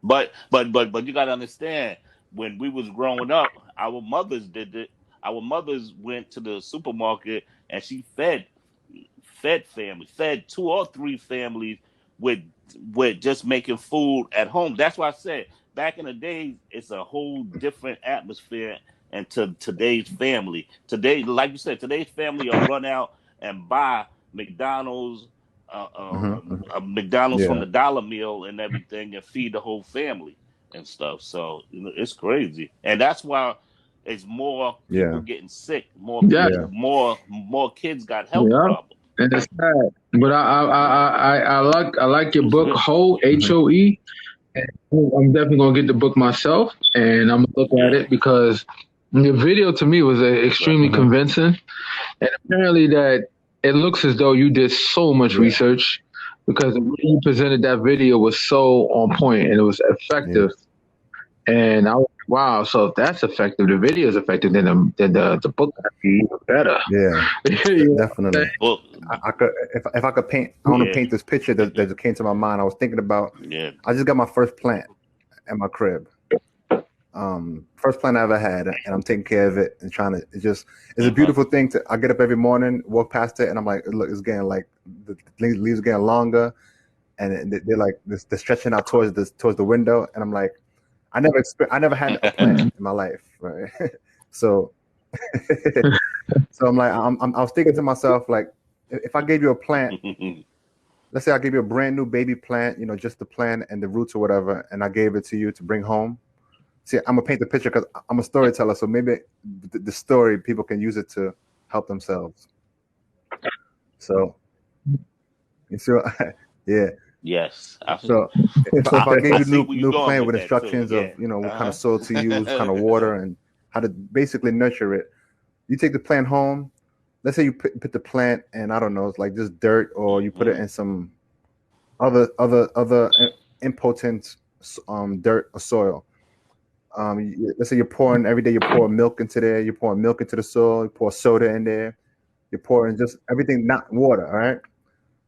S3: But you gotta understand, when we was growing up, our mothers did it. Our mothers went to the supermarket and she fed families, fed 2 or 3 families with just making food at home. That's why I said back in the days, it's a whole different atmosphere. And to today's family, today, like you said, today's family will run out and buy McDonald's. McDonald's from the dollar meal and everything, and feed the whole family and stuff. So it's crazy, and that's why it's more people getting sick. More kids got health problems.
S5: And it's sad. But I like your book, Hoe, HOE. I'm definitely gonna get the book myself, and I'm gonna look at it because the video to me was extremely convincing, and apparently that. It looks as though you did so much research, because the way you presented that video was so on point and it was effective. And I was like, wow, so if that's effective, the video is effective, then the book got to be even better.
S4: Yeah, definitely. Well, I could, if I could paint, I want to paint this picture that came to my mind. I was thinking about, I just got my first plant at my crib. First plant I ever had, and I'm taking care of it and trying to. It's a beautiful thing. I get up every morning, walk past it, and I'm like, look, it's getting like the leaves are getting longer, and they're like they're stretching out towards the window, and I'm like, I never had a plant in my life, right? So I'm like, I was thinking to myself, like, if I gave you a plant, let's say I gave you a brand new baby plant, just the plant and the roots or whatever, and I gave it to you to bring home. See, I'm gonna paint the picture because I'm a storyteller, so maybe the story people can use it to help themselves. So, you see,
S3: yes.
S4: So if I gave you new plant with instructions of what kind of soil to use, what kind of water, and how to basically nurture it, you take the plant home. Let's say you put the plant in, I don't know, it's like just dirt, or you put it in some other impotent dirt or soil. Let's say you're pouring every day. You pour milk into there. You pour milk into the soil. You pour soda in there. You're pouring just everything, not water. All right.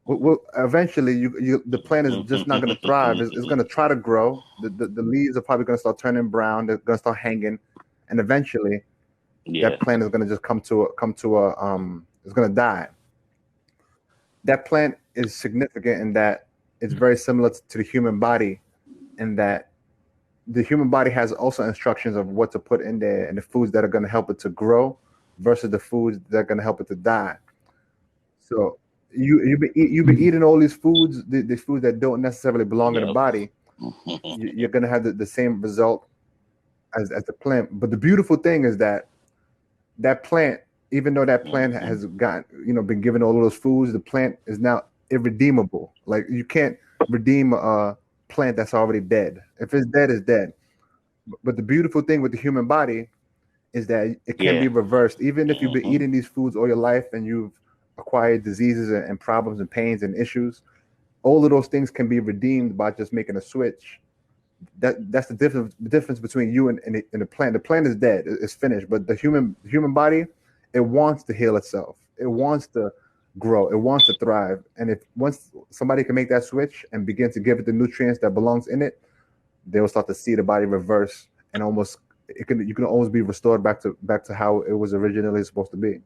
S4: Well, eventually, the plant is just not going to thrive. It's going to try to grow. The leaves are probably going to start turning brown. They're going to start hanging, and eventually, that plant is going to just come to a it's going to die. That plant is significant in that it's very similar to the human body, in that the human body has also instructions of what to put in there and the foods that are going to help it to grow versus the foods that are going to help it to die. So you've been eating all these foods, the foods that don't necessarily belong in the body. You're going to have the same result as the plant. But the beautiful thing is that plant, even though that plant has been given all of those foods, the plant is now irredeemable. Like, you can't redeem a plant that's already dead. If it's dead, it's dead. But the beautiful thing with the human body is that it can be reversed. Even if you've been eating these foods all your life and you've acquired diseases and problems and pains and issues, all of those things can be redeemed by just making a switch. That's the difference between you and the plant. The plant is dead, it's finished. But the human body, it wants to heal itself. It wants to grow. It wants to thrive. And once somebody can make that switch and begin to give it the nutrients that belongs in it, they will start to see the body reverse, and you can almost be restored back to how it was originally supposed to be.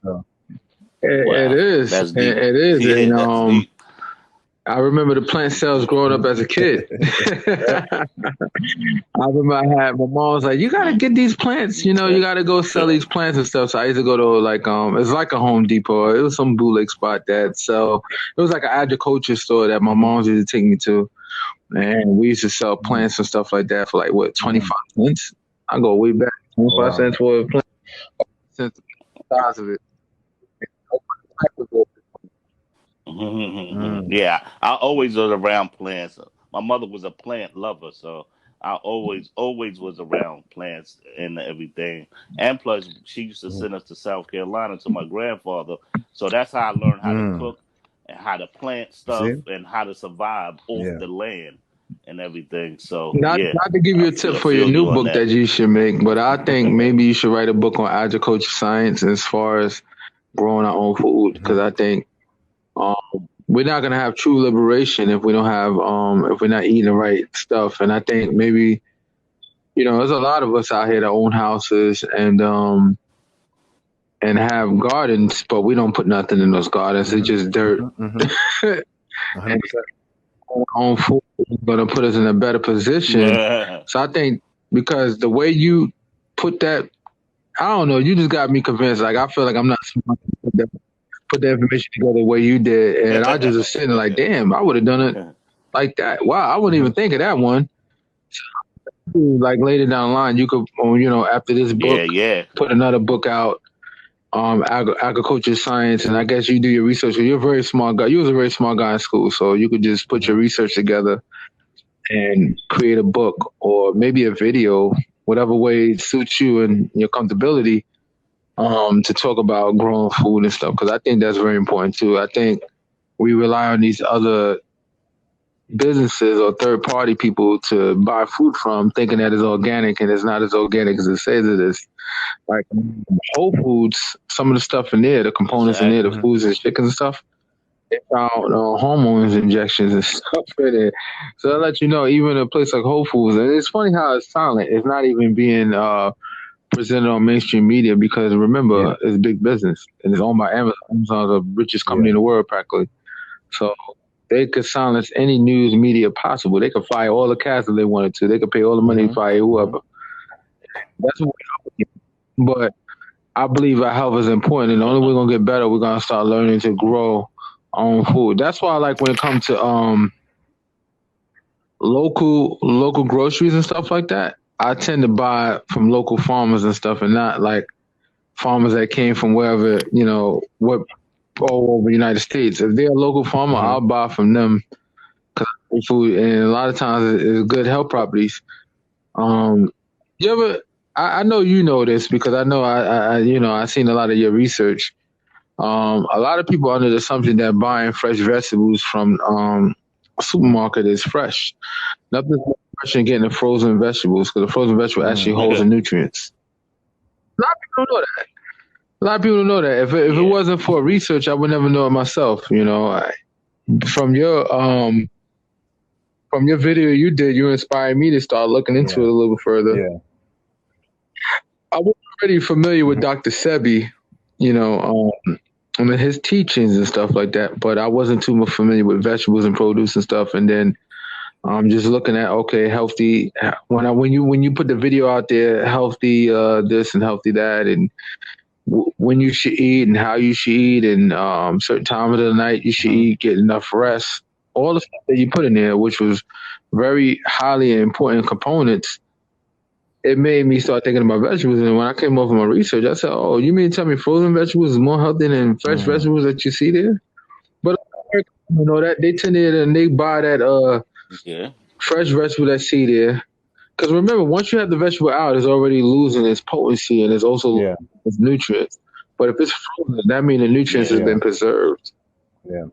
S4: So
S5: it is. It is. And I remember the plant cells growing up as a kid. I remember my mom was like, you got to get these plants, you got to go sell these plants and stuff. So I used to go to it's like a Home Depot. It was some bootleg spot so it was like an agriculture store that my mom used to take me to. And we used to sell plants and stuff like that for 25 cents. I go way back, 25 cents for a plant. Since the size of it.
S3: Yeah, I always was around plants. My mother was a plant lover, so I always was around plants and everything. And plus, she used to send us to South Carolina to my grandfather, so that's how I learned how to cook and how to plant stuff
S4: See?
S3: and how to survive off
S4: Yeah.
S3: the land and everything. So
S5: Not
S3: yeah,
S5: not to give you
S3: I
S5: a tip
S3: feel,
S5: for your
S3: feel
S5: new
S3: you on
S5: book
S3: that.
S5: that you should make, but I think maybe you should write a book on agriculture science as far as growing our own food, because I think um, we're not gonna have true liberation if we don't have if we're not eating the right stuff. And I think maybe there's a lot of us out here that own houses and have gardens, but we don't put nothing in those gardens. It's just dirt.
S4: 100%.
S5: And our own food is gonna put us in a better position.
S3: Yeah.
S5: So I think because the way you put that, I don't know, you just got me convinced. Like I feel like I'm not smart to put the information together the way you did, and I just was sitting there like, damn, I would have done it like that. Wow, I wouldn't even think of that one. Like later down the line, you could, after this book,
S3: yeah.
S5: put another book out, agriculture science, and I guess you do your research. You're a very smart guy. You was a very smart guy in school, so you could just put your research together and create a book or maybe a video, whatever way suits you and your comfortability, to talk about growing food and stuff. Because I think that's very important too. I think we rely on these other businesses or third party people to buy food from, thinking that it's organic, and it's not as organic as it says it is. Like Whole Foods, some of the stuff in there, the components in there, the foods and chicken and stuff, they found hormones injections and stuff in it. So that lets you know, even a place like Whole Foods, and it's funny how it's silent. It's not even being presented on mainstream media because remember, it's big business and it's owned by Amazon. Amazon's the richest company in the world practically. So they could silence any news media possible. They could fire all the cast if they wanted to. They could pay all the money to fire whoever. That's what but I believe our health is important, and the only way we're gonna get better, we're gonna start learning to grow our own food. That's why, like, when it comes to local groceries and stuff like that, I tend to buy from local farmers and stuff, and not like farmers that came from wherever, what all over the United States. If they're a local farmer, I'll buy from them because food, and a lot of times it's good health properties. You ever? I know you know this because I know I've seen a lot of your research. A lot of people are under the assumption that buying fresh vegetables from a supermarket is fresh. Nothing's more fresh than getting the frozen vegetables because the frozen vegetable actually holds the nutrients. A lot of people don't know that. A lot of people don't know that. If it wasn't for research, I would never know it myself. From your video you did, you inspired me to start looking into it a little further.
S4: Yeah.
S5: I was already familiar with Dr. Sebi, his teachings and stuff like that, but I wasn't too much familiar with vegetables and produce and stuff. And then just looking at healthy. When you put the video out there, healthy this and healthy that, and when you should eat and how you should eat, and certain time of the night you should eat, get enough rest, all the stuff that you put in there, which was very highly important components. It made me start thinking about vegetables. And when I came over my research, I said, oh, you mean to tell me frozen vegetables is more healthy than fresh vegetables that you see there? But that they tend to, and they buy that fresh vegetable that see there. Because remember, once you have the vegetable out, it's already losing its potency and it's also its nutrients. But if it's frozen, that means the nutrients has been preserved.
S4: Yeah.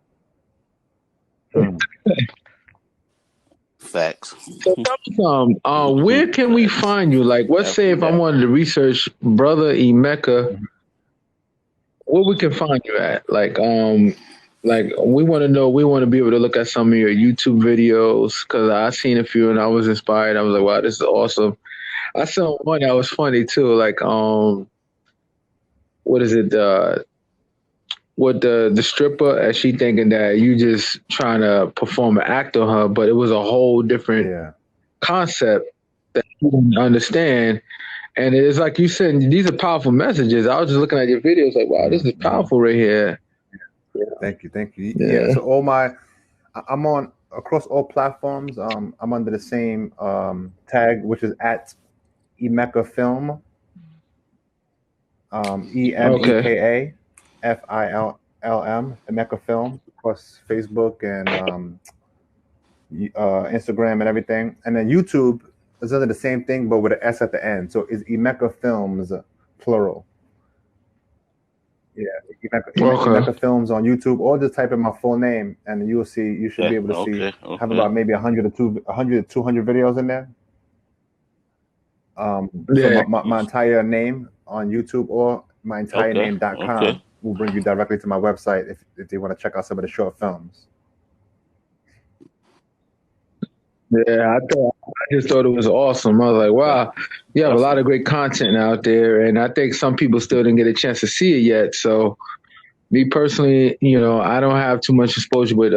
S3: Facts.
S5: So tell me something. Where can we find you? Like, let's say if I wanted to research Brother Emeka, where we can find you at? Like we want to know. We want to be able to look at some of your YouTube videos because I seen a few and I was inspired. I was like, wow, this is awesome. I saw one that was funny too. Like, what is it? With the stripper, and she thinking that you just trying to perform an act on her, but it was a whole different concept that you didn't understand. And it's like you said, these are powerful messages. I was just looking at your videos like, wow, this is powerful right here.
S4: Yeah. Thank you. Yeah. So I'm on across all platforms. I'm under the same tag, which is at Emeka Film. EMEKA FILM, Emeka Film. across Facebook and Instagram and everything. And then YouTube is under the same thing, but with an S at the end. So it's Emeka Films, plural. Yeah, Emeka Films on YouTube, or just type in my full name, and you should be able to see. Have about maybe 100 to 200 videos in there. So my entire name on YouTube or my entire name.com will bring you directly to my website if they want to check out some of the short films.
S5: Yeah, I just thought it was awesome. I was like, wow, you have a lot of great content out there, and I think some people still didn't get a chance to see it yet. So, me personally, I don't have too much exposure with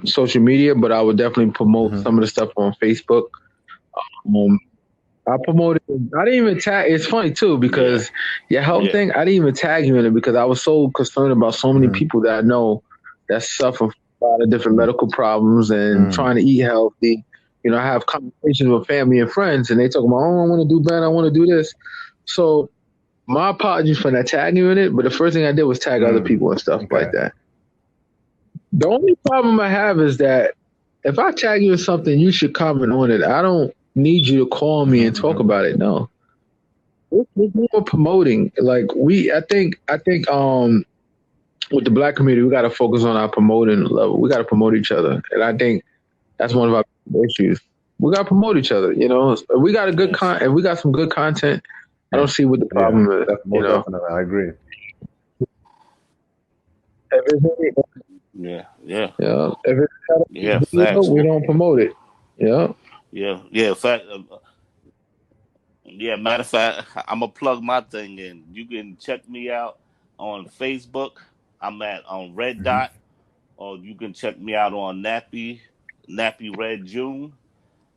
S5: social media, but I would definitely promote some of the stuff on Facebook. I promoted. I didn't even tag. It's funny too because your health thing. I didn't even tag you in it because I was so concerned about so many people that I know that suffer from a lot of different medical problems and trying to eat healthy. I have conversations with family and friends, and they talk about, "Oh, I want to do better. I want to do this." So, my apologies for not tagging you in it. But the first thing I did was tag other people and stuff like that. The only problem I have is that if I tag you in something, you should comment on it. I don't need you to call me and talk about it. No, we're more promoting. Like I think with the Black community, we got to focus on our promoting level. We got to promote each other, and I think that's one of our issues. We got to promote each other. If we got if we got some good content, I don't see what the problem is.
S4: Definitely, I agree.
S5: Facts. We don't promote it.
S3: Fact. Matter of fact, I'm gonna plug my thing in. You can check me out on Facebook. I'm on Red Dot, or you can check me out on Nappy Red June,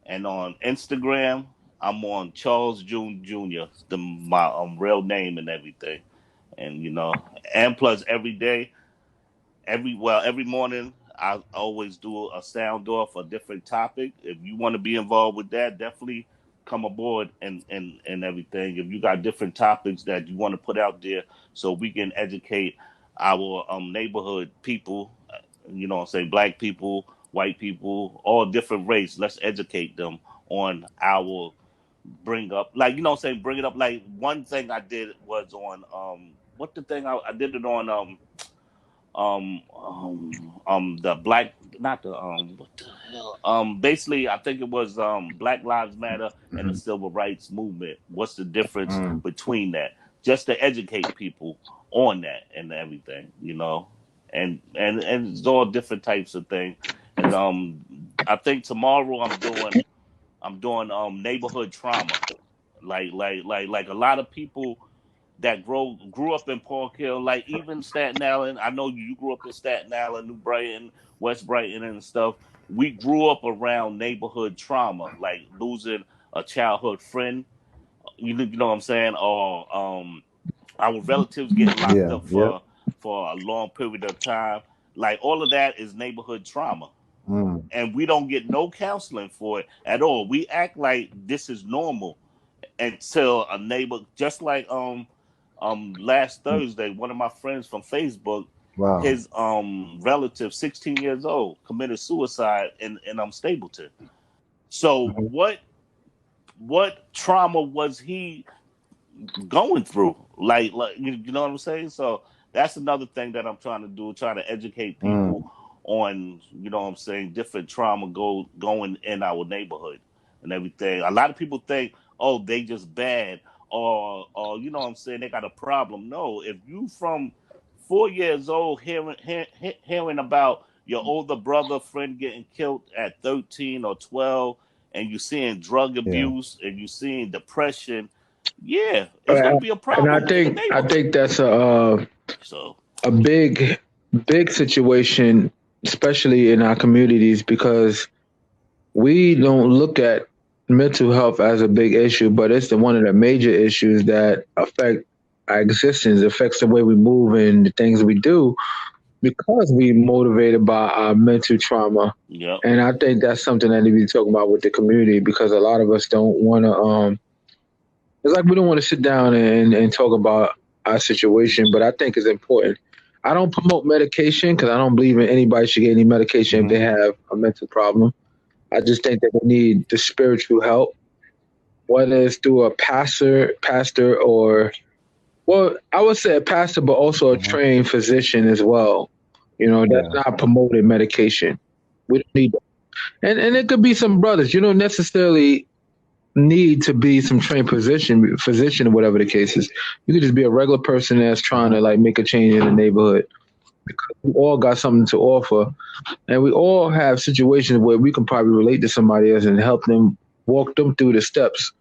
S3: and on Instagram, I'm on Charles June Jr. My real name and everything, and and plus every day, every morning. I always do a sound off a different topic. If you want to be involved with that, definitely come aboard and everything. If you got different topics that you want to put out there so we can educate our neighborhood people, Black people, white people, all different race. Let's educate them on our bring up. Like, bring it up. Like one thing I did was on what the thing I did it on the black, not the what the hell, basically I think it was Black Lives Matter and the Civil Rights Movement. What's the difference between that? Just to educate people on that and everything, and it's all different types of things. And I think tomorrow I'm doing neighborhood trauma, like a lot of people that grew up in Park Hill, like even Staten Island. I know you grew up in Staten Island, New Brighton, West Brighton, and stuff. We grew up around neighborhood trauma, like losing a childhood friend. You know what I'm saying? Or our relatives getting locked up for a long period of time. Like all of that is neighborhood trauma. And we don't get no counseling for it at all. We act like this is normal until a neighbor, just like last Thursday, one of my friends from Facebook, his relative, 16 years old, committed suicide in Stapleton. So what trauma was he going through? Like you know what I'm saying? So that's another thing that I'm trying to do, trying to educate people on, different trauma going in our neighborhood and everything. A lot of people think, oh, they just bad, or they got a problem. No, if you from 4 years old hearing about your older brother friend getting killed at 13 or 12, and you seeing drug abuse and you seeing depression, it's gonna be a problem.
S5: And I think that's a big situation, especially in our communities, because we don't look at mental health as a big issue, but it's one of the major issues that affect our existence, affects the way we move and the things we do, because we're motivated by our mental trauma. And I think that's something that we need to talk about with the community, because a lot of us don't want to, it's like we don't want to sit down and talk about our situation, but I think it's important. I don't promote medication because I don't believe in anybody should get any medication if they have a mental problem. I just think that they need the spiritual help, whether it's through a pastor, or, well, I would say a pastor, but also a trained physician as well. That's not promoted medication. We don't need that. And it could be some brothers. You don't necessarily need to be some trained physician or whatever the case is. You could just be a regular person that's trying to like make a change in the neighborhood. Because we all got something to offer, and we all have situations where we can probably relate to somebody else and help them walk them through the steps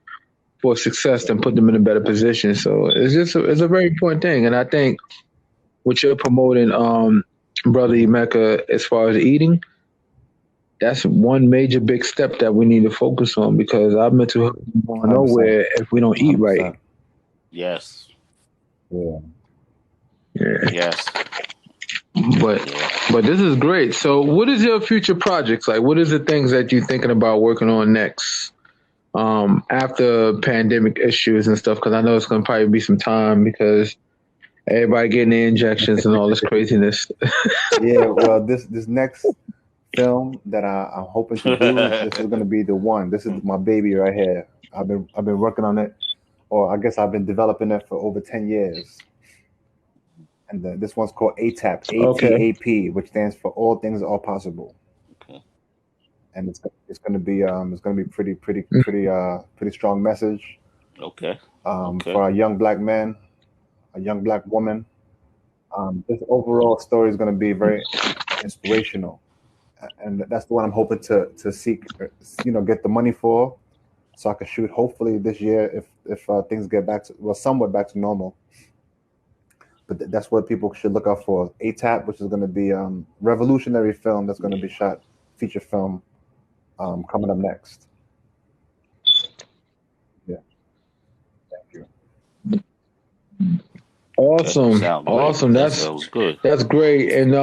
S5: for success and put them in a better position. So it's a very important thing. And I think what you're promoting, Brother Emeka, as far as eating, that's one major big step that we need to focus on, because our mental health is going nowhere if we don't eat 100%. Right.
S3: Yes.
S4: Yeah.
S3: Yes.
S5: But this is great. So what is your future projects like? What is the things that you're thinking about working on next after pandemic issues and stuff? Because I know it's going to probably be some time because everybody getting the injections and all this craziness.
S4: Yeah, well, this next film that I'm hoping to do, this is going to be the one. This is my baby right here. I've been working on it, or I guess I've been developing it for over 10 years. And this one's called ATAP, ATAP, which stands for All Things Are Possible.
S3: Okay.
S4: And it's going to be pretty strong message.
S3: Okay.
S4: For a young black man, a young black woman. This overall story is going to be very inspirational, and that's the one I'm hoping to seek, get the money for, so I can shoot hopefully this year if things get back to somewhat back to normal. But that's what people should look out for. ATAP, which is going to be revolutionary film that's going to be shot, feature film, coming up next. Yeah. Thank you.
S5: Awesome. That's good. That's great. And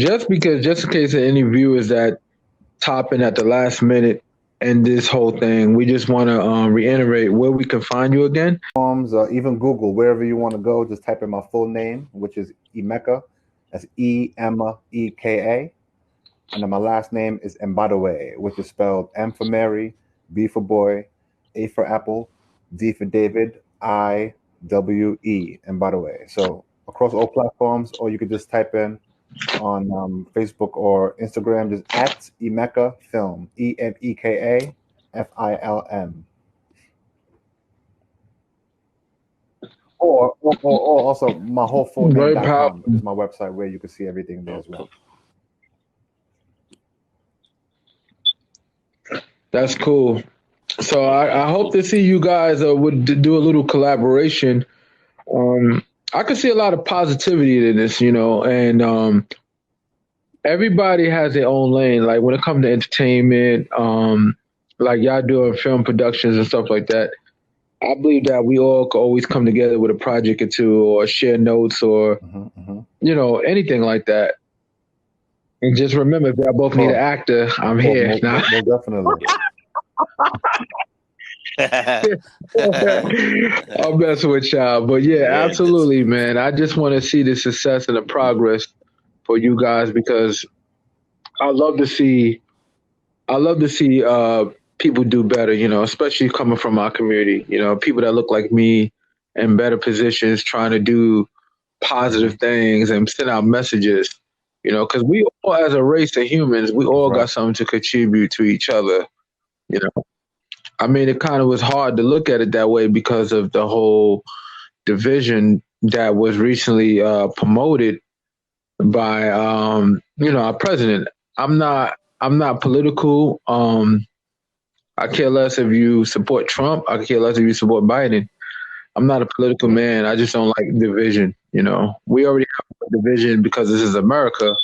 S5: just in case of any viewers that top in at the last minute and this whole thing, we just want to reiterate where we can find you again.
S4: Even Google, wherever you want to go, just type in my full name, which is Emeka. That's Emeka. And then my last name is Mbadiwe, which is spelled M for Mary, B for boy, A for apple, D for David, IWE, Mbadiwe. So across all platforms, or you could just type in on Facebook or Instagram, just at Emeka Film, EMEKA FILM. Or also my whole full name.com is my website where you can see everything there as well.
S5: That's cool. So I hope to see you guys would do a little collaboration. I can see a lot of positivity in this, and everybody has their own lane. Like when it comes to entertainment, like y'all doing film productions and stuff like that, I believe that we all could always come together with a project or two, or share notes, or anything like that. And just remember, if y'all both need an actor, I'm here.
S4: Most definitely.
S5: I'll mess with y'all, but yeah, absolutely, man. I just want to see the success and the progress for you guys, because I love to see people do better, especially coming from our community, people that look like me in better positions, trying to do positive things and send out messages, because we all, as a race of humans, we all got something to contribute to each other, I mean, it kind of was hard to look at it that way because of the whole division that was recently promoted by, our president. I'm not political. I care less if you support Trump. I care less if you support Biden. I'm not a political man. I just don't like division. We already have a division because this is America.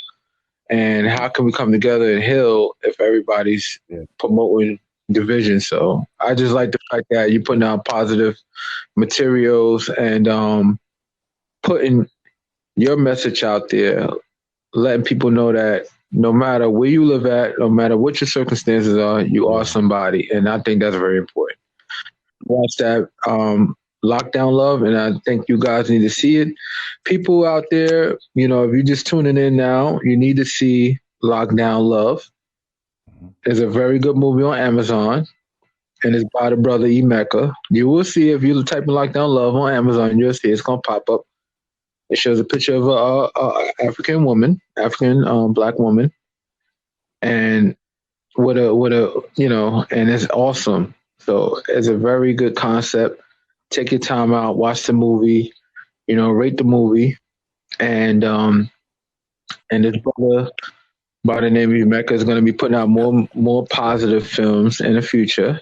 S5: And how can we come together and heal if everybody's promoting division? So I just like the fact that you're putting out positive materials and putting your message out there, letting people know that no matter where you live at, no matter what your circumstances are, you are somebody. And I think that's very important. Once that Lockdown Love, and I think you guys need to see it. People out there, if you're just tuning in now, you need to see Lockdown Love. It's a very good movie on Amazon, and it's by the brother Emeka. You will see if you type in Lockdown Love on Amazon, you'll see it's gonna pop up. It shows a picture of a African woman, Black woman, and with a and it's awesome. So it's a very good concept. Take your time out, watch the movie, rate the movie, and this brother by the name of Emeka is going to be putting out more positive films in the future.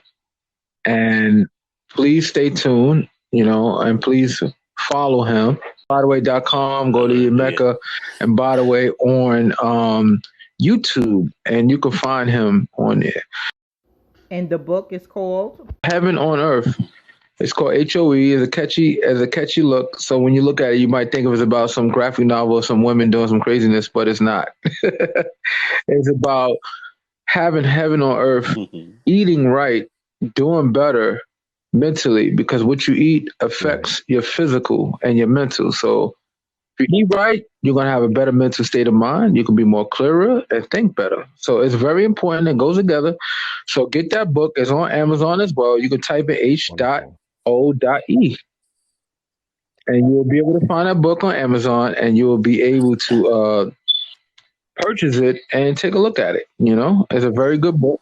S5: And please stay tuned, and please follow him. Mbadiwe.com, go to Emeka and Mbadiwe on YouTube, and you can find him on there.
S2: And the book is called
S5: Heaven on Earth. It's called HOE. It's a catchy look. So when you look at it, you might think it was about some graphic novel or some women doing some craziness, but it's not. It's about having heaven on earth, eating right, doing better mentally, because what you eat affects your physical and your mental. So if you eat right, you're going to have a better mental state of mind. You can be more clearer and think better. So it's very important. It goes together. So get that book. It's on Amazon as well. You can type in H.O.E. and you'll be able to find that book on Amazon, and you'll be able to purchase it and take a look at it. It's a very good book.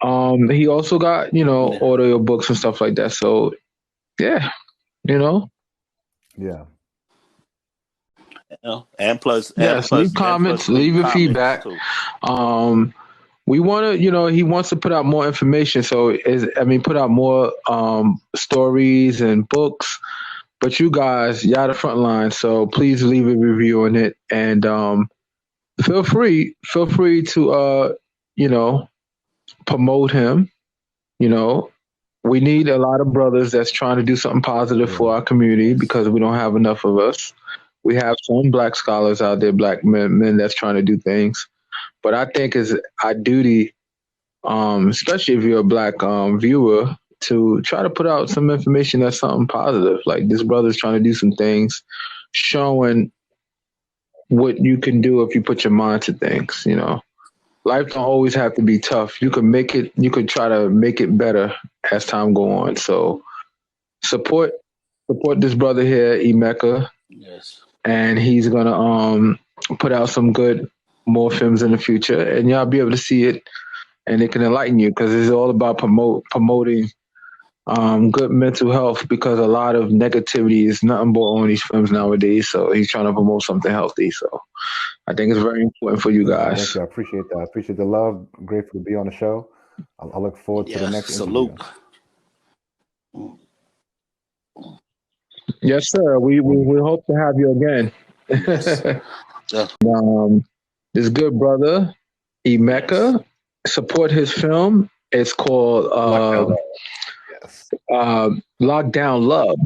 S5: He also got, audio books and stuff like that. So yeah.
S4: Yeah.
S3: And plus,
S5: leave comments, leave your feedback. Too. We want to, he wants to put out more information. So, put out more stories and books. But you guys, y'all the front line. So please leave a review on it, and feel free to promote him. We need a lot of brothers that's trying to do something positive for our community, because we don't have enough of us. We have some Black scholars out there, Black men that's trying to do things. But I think it's our duty, especially if you're a Black viewer, to try to put out some information that's something positive. Like this brother's trying to do some things, showing what you can do if you put your mind to things. Life don't always have to be tough. You can make it. You can try to make it better as time go on. So support this brother here, Emeka.
S3: Yes.
S5: And he's gonna put out some more films in the future, and y'all be able to see it, and it can enlighten you, because it's all about promoting good mental health, because a lot of negativity is nothing but on these films nowadays. So he's trying to promote something healthy. So I think it's very important for you guys.
S4: Thank you. I appreciate that. I appreciate the love. Grateful to be on the show. I look forward to the next
S3: salute.
S4: Interview.
S5: Yes, sir. We hope to have you again.
S3: Yes.
S5: This good brother, Emeka, support his film. It's called Lockdown Love,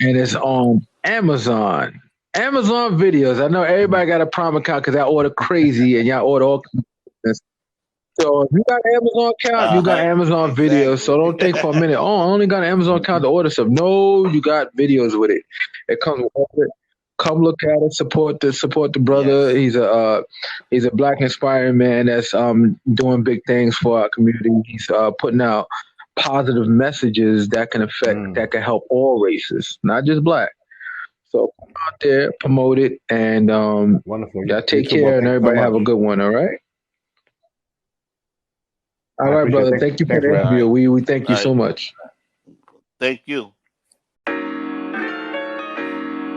S5: and it's on Amazon. Amazon Videos. I know everybody got a Prime account because I order crazy, and y'all order all kinds of things. So if you got an Amazon account, you got Amazon Videos. So don't think for a minute, I only got an Amazon account to order stuff. No, you got videos with it. It comes with all of it. Come look at it. Support the brother. Yes. He's a Black inspiring man that's doing big things for our community. He's putting out positive messages that can that can help all races, not just Black. So come out there, promote it, and
S4: wonderful.
S5: Y'all take care, and everybody have a good one. All right. All right, brother. Thank you for the interview. We thank you so much.
S3: Thank you.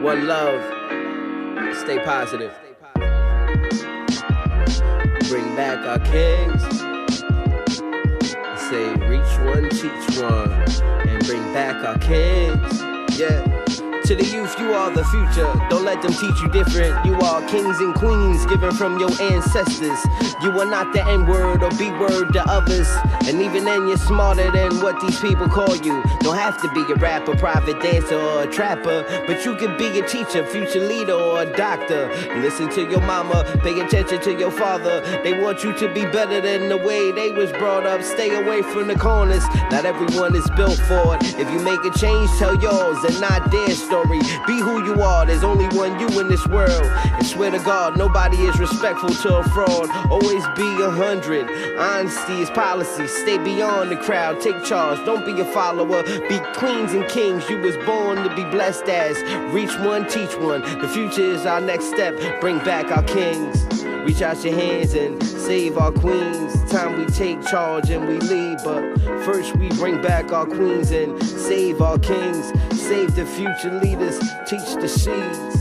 S1: One love. Stay positive. Bring back our kings. Say reach one, teach one, and bring back our kings. Yeah. To the youth, you are the future. Don't let them teach you different. You are kings and queens given from your ancestors. You are not the N-word or B-word to others. And even then, you're smarter than what these people call you. Don't have to be a rapper, private dancer, or a trapper, but you could be a teacher, future leader, or a doctor. Listen to your mama, pay attention to your father. They want you to be better than the way they was brought up. Stay away from the corners. Not everyone is built for it. If you make a change, tell yours and not their story. Be who you are. There's only one you in this world. And swear to God, nobody is respectful to a fraud. Always be 100. Honesty is policy. Stay beyond the crowd. Take charge. Don't be a follower. Be queens and kings. You was born to be blessed as. Reach one, teach one. The future is our next step. Bring back our kings. Reach out your hands and save our queens. Time we take charge and we lead, but first we bring back our queens and save our kings. Save the future leaders, teach the seeds.